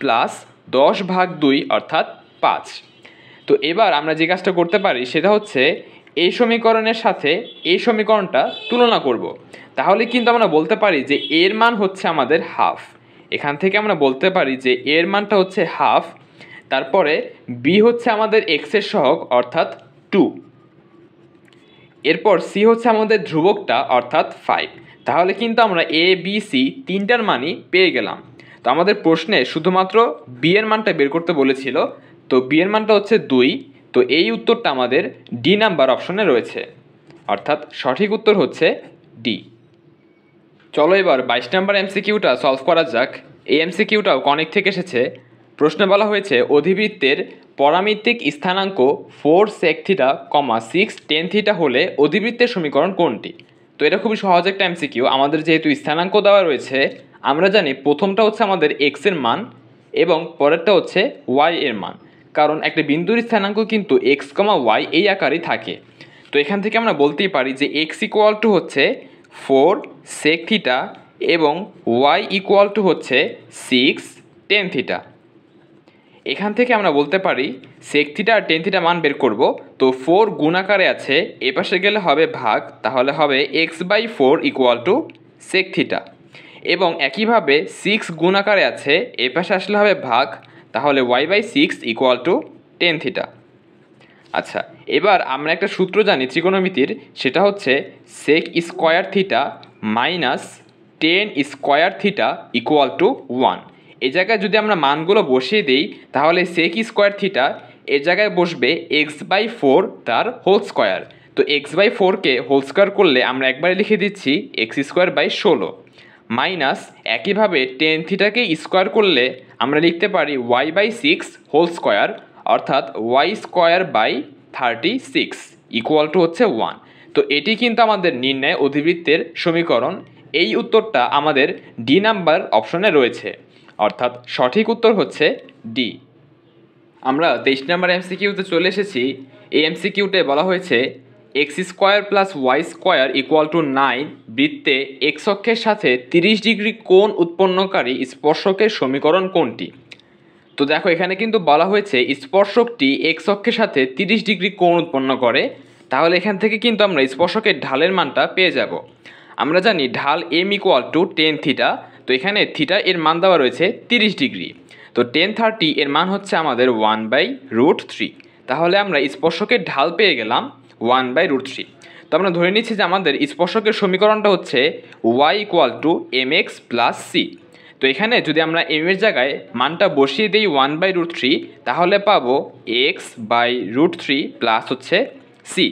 প্লাস 10/2 অর্থাৎ 5। তো এবার আমরা যে কাজটা করতে পারি সেটা হচ্ছে এই সমীকরণের সাথে এই সমীকরণটা তুলনা করব। তাহলে কিন্তু আমরা বলতে পারি যে এর মান হচ্ছে আমাদের হাফ। এখান থেকে আমরা বলতে পারি যে এর মানটা হচ্ছে হাফ। তারপরে b হচ্ছে আমাদের x এর সহগ অর্থাৎ 2। এরপর c হচ্ছে আমাদের ধ্রুবকটা অর্থাৎ 5। তাহলে কিন্তু আমরা a b c তিনটার মানই পেয়ে গেলাম। তো আমাদের প্রশ্নে শুধুমাত্র b এর মানটা বের করতে বলেছিল, তো b এর মানটা হচ্ছে 2। তো এই উত্তরটা আমাদের ডি নাম্বার অপশনে রয়েছে, অর্থাৎ সঠিক উত্তর হচ্ছে ডি। চলো এবার 22 নম্বর এমসিকিউটা সলভ করা যাক। এই এমসিকিউটাও কনিক থেকে এসেছে। প্রশ্নে বলা হয়েছে অধিবৃত্তের পরামিত্তিক স্থানাঙ্ক 4 sec θ, 6 tan θ হলে অধিবৃত্তের সমীকরণ কোনটি? তো এটা খুবই সহজ একটা এমসিকিউ। আমাদের যেহেতু স্থানাঙ্ক দেওয়া রয়েছে, আমরা জানি প্রথমটা হচ্ছে আমাদের x এর মান এবং পরেরটা হচ্ছে y এর মান, কারণ একটা বিন্দুর স্থানাঙ্ক কিন্তু x, y এই আকারেই থাকে। তো এখান থেকে আমরা বলতেই পারি যে x = হচ্ছে 4 sec θ এবং y = হচ্ছে 6 tan θ। এখান থেকে আমরা বলতে পারি sec θ আর tan θ মান বের করব। তো 4 গুণাকারে আছে, এ পাশে গেলে হবে ভাগ, তাহলে হবে x/4 = sec θ। এবং একইভাবে 6 গুণাকারে আছে, এ পাশে আসলে হবে ভাগ, তাহলে y/6 = tan θ। আচ্ছা, এবার আমরা একটা সূত্র জানি ত্রিকোণমিতির, সেটা হচ্ছে sec² θ মাইনাস tan² θ = 1। এই জায়গায় যদি আমরা মানগুলো বসিয়ে দিই তাহলে sec² θ এর জায়গায় বসবে x/4 তার হোল স্কোয়ার। তো x/4কে হোল স্কোয়ার করলে আমরা একবারে লিখে দিচ্ছি x² / 16 মাইনাস একইভাবে tan θকে স্কোয়ার করলে আমরা লিখতে পারি y/6 হোল স্কোয়ার অর্থাৎ y square by 36 equal to হচ্ছে 1। তো এটি কিন্তু আমাদের নির্ণয় অধিবৃত্তের সমীকরণ। এই উত্তরটা আমাদের ডি নাম্বার অপশনে রয়েছে, অর্থাৎ সঠিক উত্তর হচ্ছে ডি। আমরা 23 নম্বর এমসিকিউতে চলে এসেছি। এই এমসিকিউতে বলা হয়েছে x square plus y square equal to 9 বৃত্তে এক্স অক্ষের সাথে 30 ডিগ্রি কোণ উৎপন্নকারী স্পর্শকের সমীকরণ কোনটি? তো দেখো এখানে কিন্তু বলা হয়েছে স্পর্শকটি এক্স অক্ষের সাথে 30 ডিগ্রি কোণ উৎপন্ন করে। তাহলে এখান থেকে কিন্তু আমরা স্পর্শকের ঢালের মানটা পেয়ে যাব। আমরা জানি ঢাল m equal to tan theta. তো এখানে থিটা এর মান দেওয়া রয়েছে 30 ডিগ্রি। তো 1030 এর মান হচ্ছে আমাদের 1/√3। তাহলে আমরা স্পর্শকের ঢাল পেয়ে গেলাম 1/√3। তো আমরা ধরে নিচ্ছি যে আমাদের স্পর্শকের সমীকরণটা হচ্ছে y equal to mx plus c. তো এখানে যদি আমরা এম এর জায়গায় মানটা বসিয়ে দিই 1/√3, তাহলে পাবো x/√3 প্লাস হচ্ছে সি।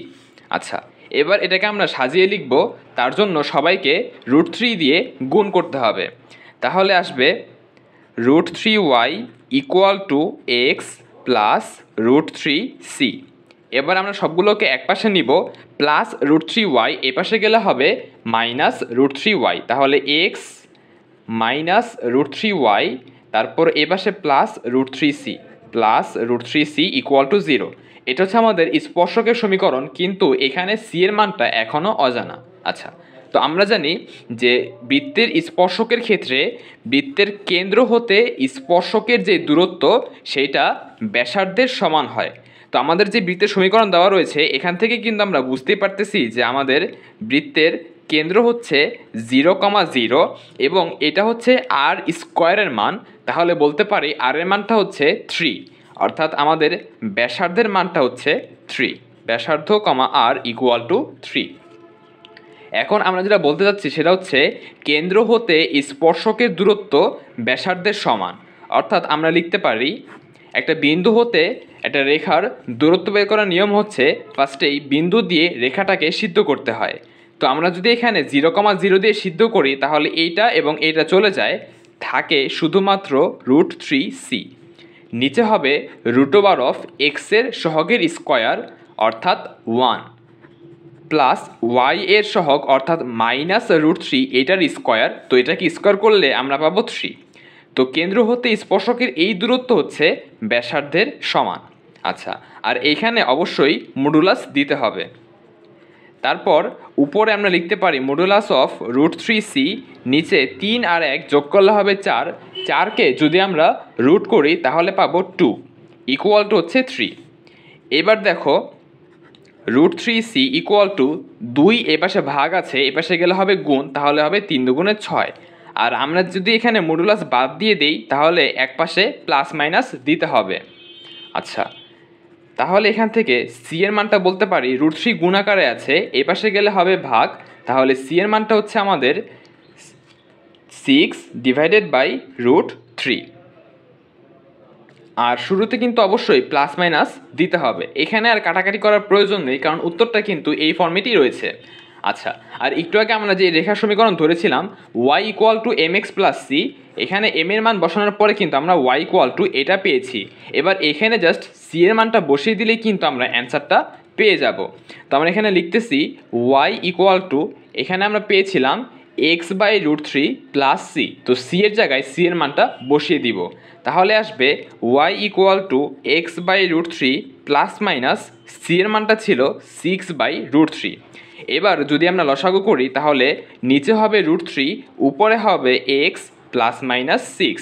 আচ্ছা, এবার এটাকে আমরা সাজিয়ে লিখব। তার জন্য সবাইকে √3 দিয়ে গুণ করতে হবে। তাহলে আসবে √3y equal to x plus √3c। এবার আমরা সবগুলোকে একপাশে নিব, প্লাস √3y এপাশে গেলে হবে মাইনাস √3y। তাহলে এক্স মাইনাস √3y, তারপর এপাশে প্লাস √3c ইকুয়াল টু 0। এটা হচ্ছে আমাদের স্পর্শকের সমীকরণ, কিন্তু এখানে সি এর মানটা এখনও অজানা। আচ্ছা, তো আমরা জানি যে বৃত্তের স্পর্শকের ক্ষেত্রে বৃত্তের কেন্দ্র হতে স্পর্শকের যে দূরত্ব সেইটা ব্যাসার্ধের সমান হয়। তো আমাদের যে বৃত্তের সমীকরণ দেওয়া রয়েছে এখান থেকে কিন্তু আমরা বুঝতেই পারতেছি যে আমাদের বৃত্তের কেন্দ্র হচ্ছে 0,0 এবং এটা হচ্ছে আর স্কোয়ারের মান। তাহলে বলতে পারি আর এর মানটা হচ্ছে 3, অর্থাৎ আমাদের ব্যাসার্ধের মানটা হচ্ছে 3। ব্যাসার্ধ আর ইকুয়াল টু 3। এখন আমরা যেটা বলতে চাচ্ছি সেটা হচ্ছে কেন্দ্র হতে স্পর্শকের দূরত্ব ব্যাসার্ধের সমান। অর্থাৎ আমরা লিখতে পারি একটা বিন্দু হতে একটা রেখার দূরত্ব বের করার নিয়ম হচ্ছে ফার্স্টেই বিন্দু দিয়ে রেখাটাকে সিদ্ধ করতে হয়। তো আমরা যদি এখানে 0,0 দিয়ে সিদ্ধ করি তাহলে এইটা এবং এইটা চলে যায়, থাকে শুধুমাত্র √3c। নিচে হবে √x এর সহগের স্কোয়ার অর্থাৎ 1 প্লাস ওয়াই এর সহগ অর্থাৎ মাইনাস √3 এটার স্কোয়ার। তো এটাকে স্কোয়ার করলে আমরা পাবো 3। তো কেন্দ্র হতে স্পর্শকের এই দূরত্ব হচ্ছে ব্যাসার্ধের সমান। আচ্ছা, আর এইখানে অবশ্যই মডুলাস দিতে হবে। তারপর উপরে আমরা লিখতে পারি মডুলাস অফ √3c, নিচে 3 আর 1 যোগ করলে হবে 4। 4কে যদি আমরা রুট করি তাহলে পাবো 2 ইকুয়াল টু হচ্ছে 3। এবার দেখো √3c ইকুয়াল টু 2 এপাশে ভাগ আছে, এপাশে গেলে হবে গুণ, তাহলে হবে 3 দুগুণে 6। আর আমরা যদি এখানে মডুলাস বাদ দিয়ে দেই তাহলে এক পাশে প্লাস মাইনাস দিতে হবে। আচ্ছা, তাহলে এখান থেকে সি এর মানটা বলতে পারি √3 গুণাকারে আছে, এই পাশে গেলে হবে ভাগ। তাহলে সি এর মানটা হচ্ছে আমাদের 6/√3। আর শুরুতে কিন্তু অবশ্যই প্লাস মাইনাস দিতে হবে। এখানে আর কাটাকাটি করার প্রয়োজন নেই, কারণ উত্তরটা কিন্তু এই ফর্মেটেই রয়েছে। আচ্ছা, আর একটু আগে আমরা যে রেখা সমীকরণ ধরেছিলাম y equal to mx plus c, এখানে m এর মান বসানোর পরে কিন্তু আমরা y ইকুয়াল টু এটা পেয়েছি। এবার এখানে জাস্ট সি এর মানটা বসিয়ে দিলেই কিন্তু আমরা অ্যান্সারটা পেয়ে যাব। তো আমরা এখানে লিখতেছি y ইকুয়াল টু, এখানে আমরা পেয়েছিলাম x/√3 প্লাস সি। তো সি এর জায়গায় সি এর মানটা বসিয়ে দিব। তাহলে আসবে y equal to x/√3 plus minus c এর মানটা ছিল 6/√3। এবার যদি আমরা লসাগু করি তাহলে নিচে হবে √3, উপরে হবে x প্লাস মাইনাস 6,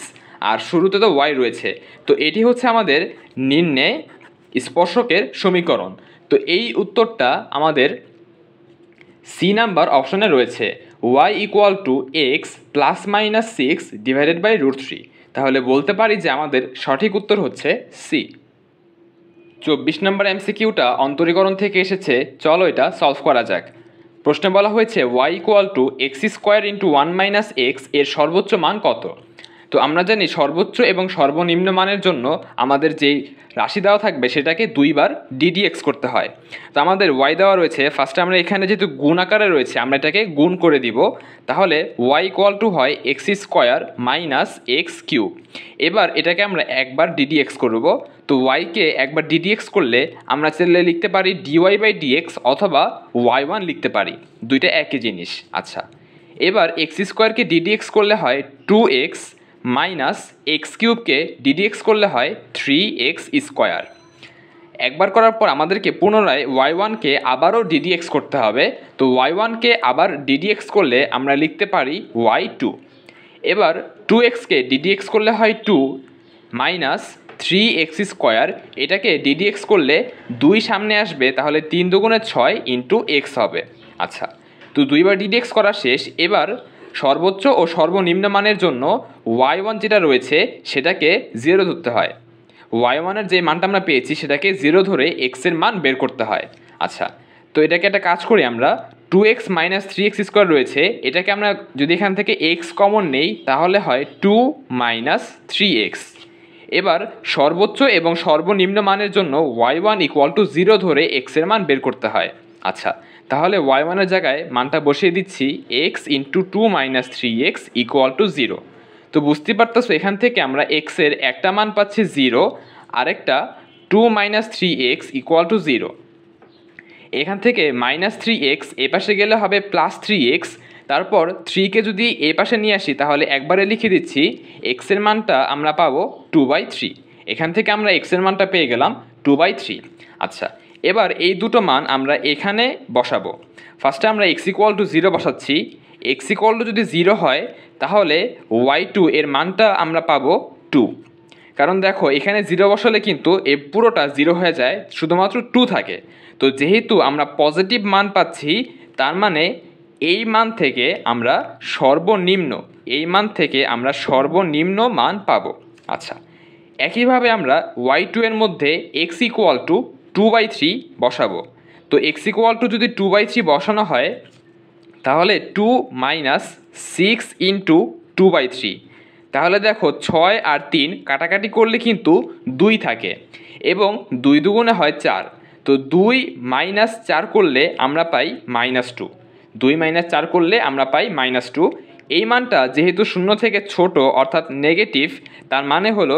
আর শুরুতে তো y রয়েছে। তো এটি হচ্ছে আমাদের নির্ণয় স্পর্শকের সমীকরণ। তো এই উত্তরটা আমাদের সি নাম্বার অপশনে রয়েছে, y equal two x plus minus 6/√3। তাহলে বলতে পারি যে আমাদের সঠিক উত্তর হচ্ছে সি। 24 নম্বর এমসিকিউটা অন্তরীকরণ থেকে এসেছে, চলো এটা সলভ করা যাক। প্রশ্নে বলা হয়েছে y equal two x² × 1 - x এর সর্বোচ্চ মান কত? তো আমরা জানি সর্বোচ্চ এবং সর্বনিম্ন মানের জন্য আমাদের যেই রাশি দেওয়া থাকবে সেটাকে দুইবার ডিডিএক্স করতে হয়। তো আমাদের ওয়াই দেওয়া রয়েছে, ফার্স্টে আমরা এখানে যেহেতু গুণ আকারে রয়েছে আমরা এটাকে গুণ করে দিব, তাহলে ওয়াই ইকুয়াল টু হয় x square minus x cube. এবার এটাকে আমরা একবার ডিডিএক্স করব। তো ওয়াইকে একবার ডিডিএক্স করলে আমরা চাইলে লিখতে পারি ডিওয়াই বাই ডিএক্স অথবা ওয়াই ওয়ান লিখতে পারি, দুইটা একই জিনিস। আচ্ছা, এবার এক্স স্কোয়ারকে ডিডিএক্স করলে হয় 2x মাইনাস এক্স কিউবকে ডিডিএক্স করলে হয় 3x স্কোয়ার। একবার করার পর আমাদেরকে পুনরায় ওয়াই ওয়ানকে আবারও ডিডিএক্স করতে হবে। তো ওয়াই ওয়ানকে আবার ডিডিএক্স করলে আমরা লিখতে পারি ওয়াই টু। এবার 2xকে ডিডিএক্স করলে হয় 2 মাইনাস 3x স্কোয়ার, এটাকে ডিডিএক্স করলে 2 সামনে আসবে, তাহলে 3 দুগুণে 6 ইন্টু এক্স হবে। আচ্ছা, তো দুইবার ডিডিএক্স করা শেষ। এবার সর্বোচ্চ ও সর্বনিম্ন মানের জন্য ওয়াই ওয়ান যেটা রয়েছে সেটাকে 0 ধরতে হয়। ওয়াই ওয়ানের যে মানটা আমরা পেয়েছি সেটাকে 0 ধরে এক্সের মান বের করতে হয়। আচ্ছা, তো এটাকে একটা কাজ করি আমরা, 2x মাইনাস 3x স্কোয়ার রয়েছে, এটাকে আমরা যদি এখান থেকে x কমন নেই তাহলে হয় 2 মাইনাস 3x। এবার সর্বোচ্চ এবং সর্বনিম্ন মানের জন্য ওয়াই ওয়ান ইকুয়াল টু 0 ধরে এক্সের মান বের করতে হয়। আচ্ছা, তাহলে ওয়াই ওয়ানের জায়গায় মানটা বসিয়ে দিচ্ছি x into 2 minus 3x equal to 0। তো বুঝতে পারতেছো এখান থেকে আমরা এক্সের একটা মান পাচ্ছি 0, আরেকটা 2 মাইনাস 3x ইকুয়াল টু 0। এখান থেকে মাইনাস 3x এ পাশে গেলে হবে প্লাস 3x, তারপর 3কে যদি এ পাশে নিয়ে আসি তাহলে একবারে লিখে দিচ্ছি এক্সের মানটা আমরা পাবো 2/3। এখান থেকে আমরা এক্সের মানটা পেয়ে গেলাম 2/3। আচ্ছা, এবার এই দুটো মান আমরা এখানে বসাবো। ফার্স্টে আমরা x ইকুয়াল টু 0 বসাচ্ছি। x ইকুয়াল টু যদি 0 হয় তাহলে y2 এর মানটা আমরা পাবো 2। কারণ দেখো এখানে 0 বসালে কিন্তু এই পুরোটা 0 হয়ে যায়, শুধুমাত্র 2 থাকে। তো যেহেতু আমরা পজিটিভ মান পাচ্ছি, তার মানে এই মান থেকে আমরা সর্বনিম্ন মান পাবো। আচ্ছা, একইভাবে আমরা y2 এর মধ্যে x ইকুয়াল টু 2/3 বসাবো। তো x ইকুয়াল টু যদি 2/3 বসানো হয় তাহলে 2 মাইনাস 6 ইন্টু 2/3, তাহলে দেখো 6 আর 3 কাটাকাটি করলে কিন্তু 2 থাকে এবং 2 দুগুণে হয় 4। তো 2 মাইনাস 4 করলে আমরা পাই -2। 2 মাইনাস 4 করলে আমরা পাই -2। এই মানটা যেহেতু 0 থেকে ছোট অর্থাৎ নেগেটিভ, তার মানে হলো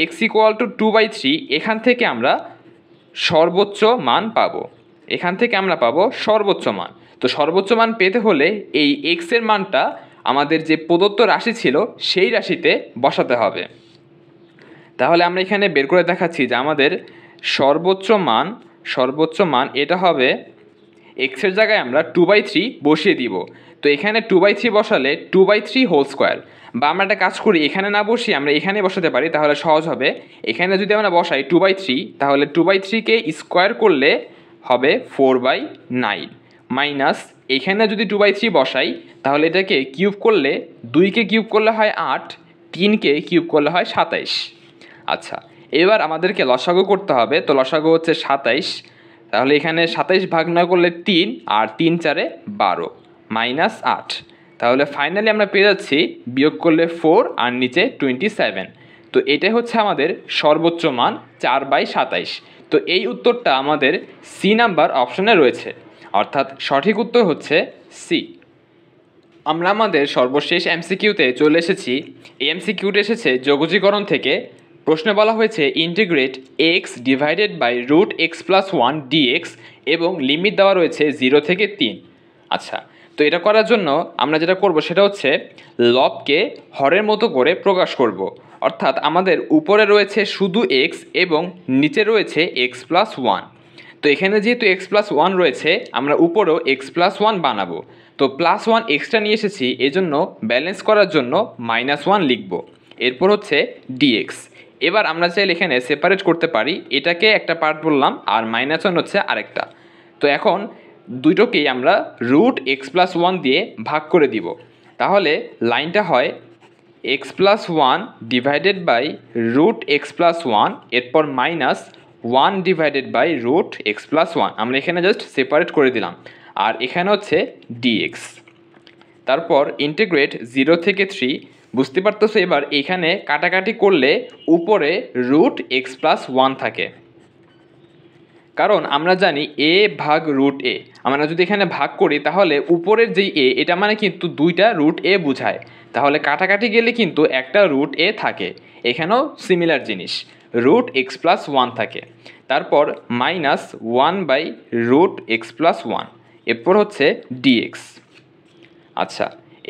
x ইকুয়াল টু 2/3। এখান থেকে আমরা সর্বোচ্চ মান পাবো, সর্বোচ্চ মান। তো সর্বোচ্চ মান পেতে হলে এই x এর মানটা আমাদের যে প্রদত্ত রাশি ছিল সেই রাশিতে বসাতে হবে। তাহলে আমরা এখানে বের করে দেখাচ্ছি যে আমাদের সর্বোচ্চ মান এটা হবে, x এর জায়গায় আমরা 2/3 বসিয়ে দিব। তো এখানে 2/3 বসালে 2/3 হোল স্কোয়ার, বা আমরা একটা কাজ করি এখানে না বসিয়ে আমরা এখানে বসাতে পারি, তাহলে সহজ হবে। এখানে যদি আমরা বসাই 2/3, তাহলে 2/3কে স্কোয়ার করলে হবে 4/9 মাইনাস এখানে যদি 2/3 বসাই তাহলে এটাকে কিউব করলে 2কে কিউব করলে হয় 8, 3কে কিউব করলে হয় 27। আচ্ছা, এবার আমাদেরকে লসাগু করতে হবে। তো লসাগু হচ্ছে 27, তাহলে এখানে 27 ভাগ 9 করলে 3 আর 3 4 12 মাইনাস 8। তাহলে ফাইনালি আমরা পেয়ে যাচ্ছি বিয়োগ করলে 4 আর নিচে 27। তো এটাই হচ্ছে আমাদের সর্বোচ্চ মান 4/27। তো এই উত্তরটা আমাদের সি নাম্বার অপশনে রয়েছে, অর্থাৎ সঠিক উত্তর হচ্ছে সি। আমরা আমাদের সর্বশেষ এমসিকিউতে চলে এসেছি। এই এমসিকিউটা এসেছে যোগজীকরণ থেকে। প্রশ্নে বলা হয়েছে integrate x divided by root x plus 1 dx এবং লিমিট দেওয়া রয়েছে 0 থেকে 3। আচ্ছা, তো এটা করার জন্য আমরা যেটা করব সেটা হচ্ছে লবকে হরের মতো করে প্রকাশ করব। অর্থাৎ আমাদের উপরে রয়েছে শুধু এক্স এবং নিচে রয়েছে এক্স প্লাস 1। তো এখানে যেহেতু এক্স প্লাস 1 রয়েছে আমরা উপরেও এক্স প্লাস 1 বানাবো। তো প্লাস 1 এক্সট্রা নিয়ে এসেছি, এজন্য ব্যালেন্স করার জন্য -1 লিখব। এরপর হচ্ছে ডিএক্স। এবার আমরা চাইলে এখানে সেপারেট করতে পারি, এটাকে একটা পার্ট বললাম আর -1 হচ্ছে আরেকটা। তো এখন দুটোকেই আমরা রুট এক্স প্লাস 1 দিয়ে ভাগ করে দিব। তাহলে লাইনটা হয় x plus 1 divided by root x plus 1, এরপর -1 divided by root x plus 1। আমরা এখানে জাস্ট সেপারেট করে দিলাম। আর এখানে হচ্ছে ডিএক্স। তারপর ইন্টিগ্রেট 0 থেকে 3 বুঝতে পারতেছো? এবার এখানে কাটাকাটি করলে উপরে রুট এক্স প্লাস ওয়ান থাকে, কারণ আমরা জানি এ ভাগ রুট এ। আমরা যদি এখানে ভাগ করি তাহলে উপরের যেই এ, এটা মানে কিন্তু দুইটা রুট এ বোঝায়, তাহলে কাটাকাটি গেলে কিন্তু একটা রুট এ থাকে। এখানেও সিমিলার জিনিস, রুট এক্স প্লাস ওয়ান থাকে। তারপর minus one by root x plus one, এরপর হচ্ছে ডিএক্স। আচ্ছা,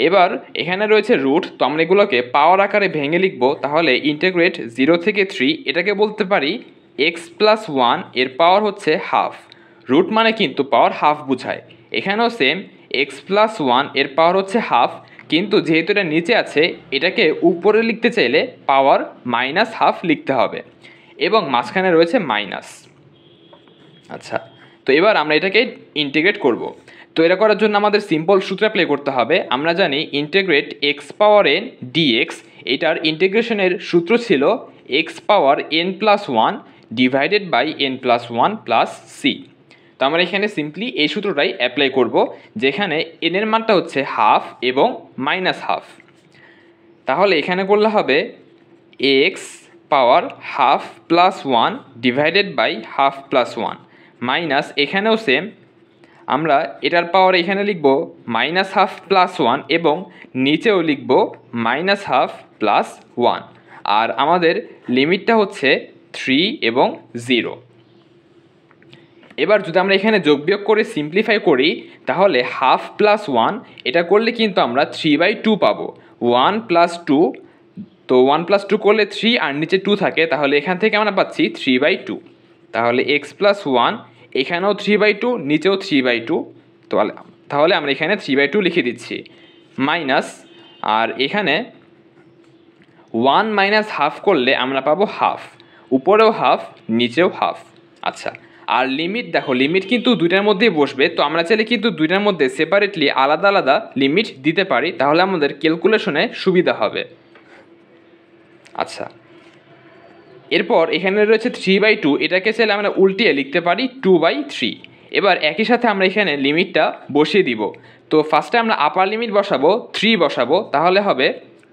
এবার এখানে রয়েছে রুট, তো আমরা এগুলোকে পাওয়ার আকারে ভেঙে লিখব। তাহলে ইন্টিগ্রেট 0 থেকে 3, এটাকে বলতে পারি এক্স প্লাস ওয়ান, এর পাওয়ার হচ্ছে হাফ। রুট মানে কিন্তু পাওয়ার হাফ বোঝায়। এখানেও সেম, এক্স প্লাস ওয়ান এর পাওয়ার হচ্ছে হাফ, কিন্তু যেহেতু এটা নিচে আছে এটাকে উপরে লিখতে চাইলে পাওয়ার মাইনাস হাফ লিখতে হবে, এবং মাঝখানে রয়েছে মাইনাস। আচ্ছা, তো এবার আমরা এটাকে ইন্টিগ্রেট করব। তো এটা করার জন্য আমাদের সিম্পল সূত্র অ্যাপ্লাই করতে হবে। আমরা জানি integrate x power n dx, এটার ইন্টিগ্রেশনের সূত্র ছিল x power n plus one divided by n plus one plus c. তো আমরা এখানে সিম্পলি এই সূত্রটাই অ্যাপ্লাই করব, যেখানে এন এর মানটা হচ্ছে হাফ এবং মাইনাস হাফ। তাহলে এখানে করলে হবে x power half plus one divided by half plus one, minus এখানেও সেম, আমরা এটার পাওয়ার এখানে লিখব মাইনাস হাফ প্লাস ওয়ান এবং নিচেও লিখব মাইনাস হাফ প্লাস ওয়ান, আর আমাদের লিমিটটা হচ্ছে 3 এবং 0। এবার যদি আমরা এখানে যোগ বিয়োগ করে সিম্পলিফাই করি তাহলে হাফ প্লাস ওয়ান, এটা করলে কিন্তু আমরা 3/2 পাবো। 1 প্লাস 2, তো 1 প্লাস 2 করলে 3 আর নিচে 2 থাকে, তাহলে এখান থেকে আমরা পাচ্ছি 3/2। তাহলে এক্স প্লাস ওয়ান, এখানেও 3/2, নিচেও 3/2, তাহলে আমরা এখানে 3/2 লিখে দিচ্ছি, মাইনাস, আর এখানে 1 মাইনাস হাফ করলে আমরা পাবো হাফ, উপরেও হাফ নিচেও হাফ। আচ্ছা, আর লিমিট দেখো, লিমিট কিন্তু দুইটার মধ্যেই বসবে, তো আমরা চাইলে কিন্তু দুইটার মধ্যে সেপারেটলি আলাদা আলাদা লিমিট দিতে পারি, তাহলে আমাদের ক্যালকুলেশনে সুবিধা হবে। আচ্ছা, এরপর এখানে রয়েছে 3/2, এটাকে চাইলে আমরা উল্টিয়ে লিখতে পারি 2/3। এবার একই সাথে আমরা এখানে লিমিটটা বসিয়ে দিব। তো ফার্স্টে আমরা আপার লিমিট বসাবো, 3 বসাবো, তাহলে হবে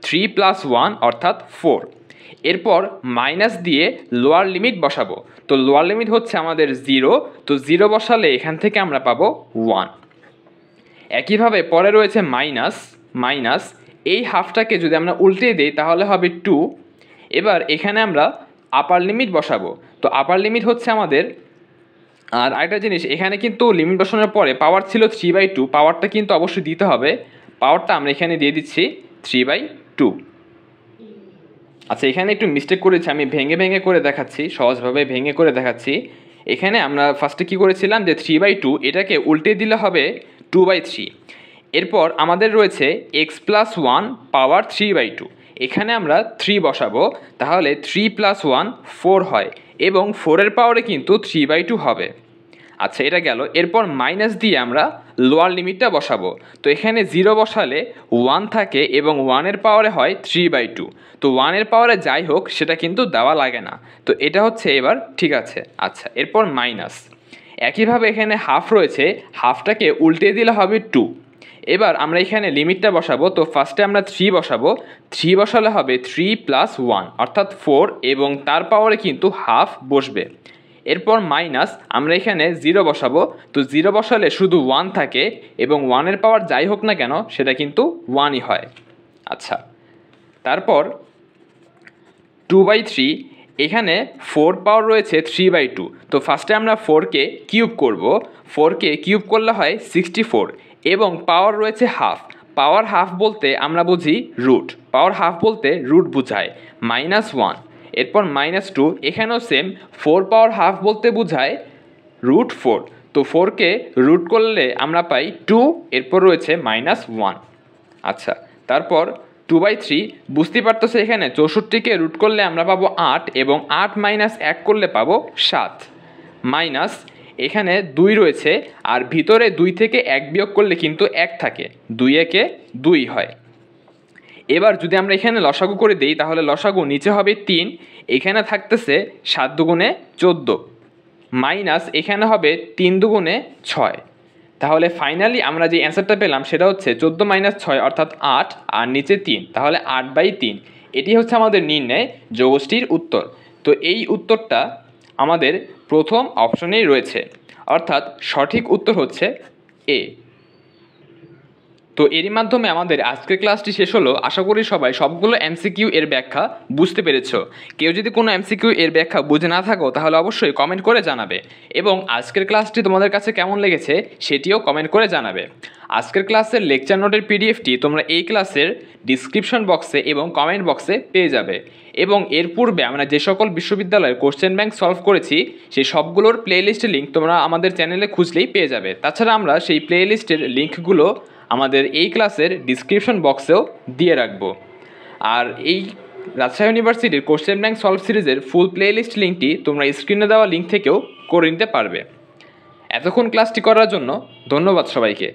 3 প্লাস 1 অর্থাৎ 4। এরপর মাইনাস দিয়ে লোয়ার লিমিট বসাবো, তো লোয়ার লিমিট হচ্ছে আমাদের 0, তো 0 বসালে এখান থেকে আমরা পাবো 1। একইভাবে পরে রয়েছে মাইনাস, মাইনাস এই হাফটাকে যদি আমরা উল্টে দিই তাহলে হবে 2। এবার এখানে আমরা আপার লিমিট বসাবো, তো আপার লিমিট হচ্ছে আমাদের, আর আরেকটা জিনিস, এখানে কিন্তু লিমিট বসানোর পরে পাওয়ার ছিল 3/2, পাওয়ারটা কিন্তু অবশ্যই দিতে হবে, পাওয়ারটা আমরা এখানে দিয়ে দিচ্ছি 3/2। আচ্ছা, এখানে একটু মিস্টেক করেছি, আমি ভেঙে ভেঙে করে দেখাচ্ছি, সহজভাবে ভেঙে করে দেখাচ্ছি। এখানে আমরা ফার্স্টে কী করেছিলাম যে 3/2, এটাকে উল্টে দিলে হবে 2/3। এরপর আমাদের রয়েছে এক্স প্লাস ওয়ান পাওয়ার 3/2, এখানে আমরা 3 বসাবো, তাহলে 3 প্লাস 1 4 হয়, এবং 4-এর পাওয়ারে কিন্তু 3/2 হবে। আচ্ছা, এটা গেল। এরপর মাইনাস দিয়ে আমরা লোয়ার লিমিটটা বসাবো, তো এখানে 0 বসালে 1 থাকে এবং 1-এর পাওয়ারে হয় 3/2, তো 1-এর পাওয়ারে যাই হোক সেটা কিন্তু দেওয়া লাগে না, তো এটা হচ্ছে এবার ঠিক আছে। আচ্ছা, এরপর মাইনাস, একইভাবে এখানে হাফ রয়েছে, হাফটাকে উল্টে দিলে হবে 2। এবার আমরা এখানে লিমিটটা বসাবো, তো ফার্স্টে আমরা 3 বসাবো, 3 বসালে হবে 3 প্লাস 1 অর্থাৎ 4, এবং তার পাওয়ারে কিন্তু হাফ বসবে। এরপর মাইনাস, আমরা এখানে 0 বসাবো, তো 0 বসালে শুধু 1 থাকে, এবং 1-এর পাওয়ার যাই হোক না কেন সেটা কিন্তু 1ই হয়। আচ্ছা, তারপর 2/3, এখানে 4 পাওয়ার রয়েছে 3/2, তো ফার্স্টে আমরা 4কে কিউব করব, 4কে কিউব করলে হয় 64, এবং পাওয়ার রয়েছে হাফ। পাওয়ার হাফ বলতে আমরা বুঝি রুট, পাওয়ার হাফ বলতে রুট বোঝায়, -1। এরপর -2, এখানেও সেম, 4 পাওয়ার হাফ বলতে বোঝায় √4, তো 4কে রুট করলে আমরা পাই 2, এরপর রয়েছে -1। আচ্ছা, তারপর 2/3, বুঝতে পারতেছে এখানে 64কে রুট করলে আমরা পাবো 8, এবং 8 মাইনাস 1 করলে পাবো 7, মাইনাস এখানে 2 রয়েছে, আর ভিতরে 2 থেকে 1 বিয়োগ করলে কিন্তু 1 থাকে, 2 একে 2 হয়। এবার যদি আমরা এখানে লসাগু করে দিই তাহলে লসাগু নিচে হবে 3, এখানে থাকতেছে 7 দুগুণে 14, মাইনাস এখানে হবে 3 দুগুণে 6, তাহলে ফাইনালি আমরা যে অ্যান্সারটা পেলাম সেটা হচ্ছে 14 - 6 অর্থাৎ 8 আর নিচে 3, তাহলে 8/3। এটি হচ্ছে আমাদের নির্ণয় যৌগটির উত্তর। তো এই উত্তরটা আমাদের প্রথম অপশনেই রয়েছে, অর্থাৎ সঠিক উত্তর হচ্ছে এ। তো এরই মাধ্যমে আমাদের আজকের ক্লাসটি শেষ হলো। আশা করি সবাই সবগুলো এমসিকিউ এর ব্যাখ্যা বুঝতে পেরেছো। কেউ যদি কোনো এমসিকিউ এর ব্যাখ্যা বুঝে না থাকো তাহলে অবশ্যই কমেন্ট করে জানাবে, এবং আজকের ক্লাসটি তোমাদের কাছে কেমন লেগেছে সেটিও কমেন্ট করে জানাবে। আজকের ক্লাসের লেকচার নোটের পিডিএফটি তোমরা এই ক্লাসের ডিসক্রিপশন বক্সে এবং কমেন্ট বক্সে পেয়ে যাবে। এবং এর পূর্বে আমরা যে সকল বিশ্ববিদ্যালয়ের কোশ্চেন ব্যাংক সলভ করেছি সেই সবগুলোর প্লেলিস্টের লিঙ্ক তোমরা আমাদের চ্যানেলে খুঁজলেই পেয়ে যাবে। তাছাড়া আমরা সেই প্লেলিস্টের লিঙ্কগুলো আমাদের এই ক্লাসের ডিসক্রিপশন বক্সেও দিয়ে রাখবো। আর এই রাজশাহী ইউনিভার্সিটির কোশ্চেন ব্যাংক সলভ সিরিজের ফুল প্লেলিস্ট লিঙ্কটি তোমরা স্ক্রিনে দেওয়া লিঙ্ক থেকেও করে নিতে পারবে। এতক্ষণ ক্লাসটি করার জন্য ধন্যবাদ সবাইকে।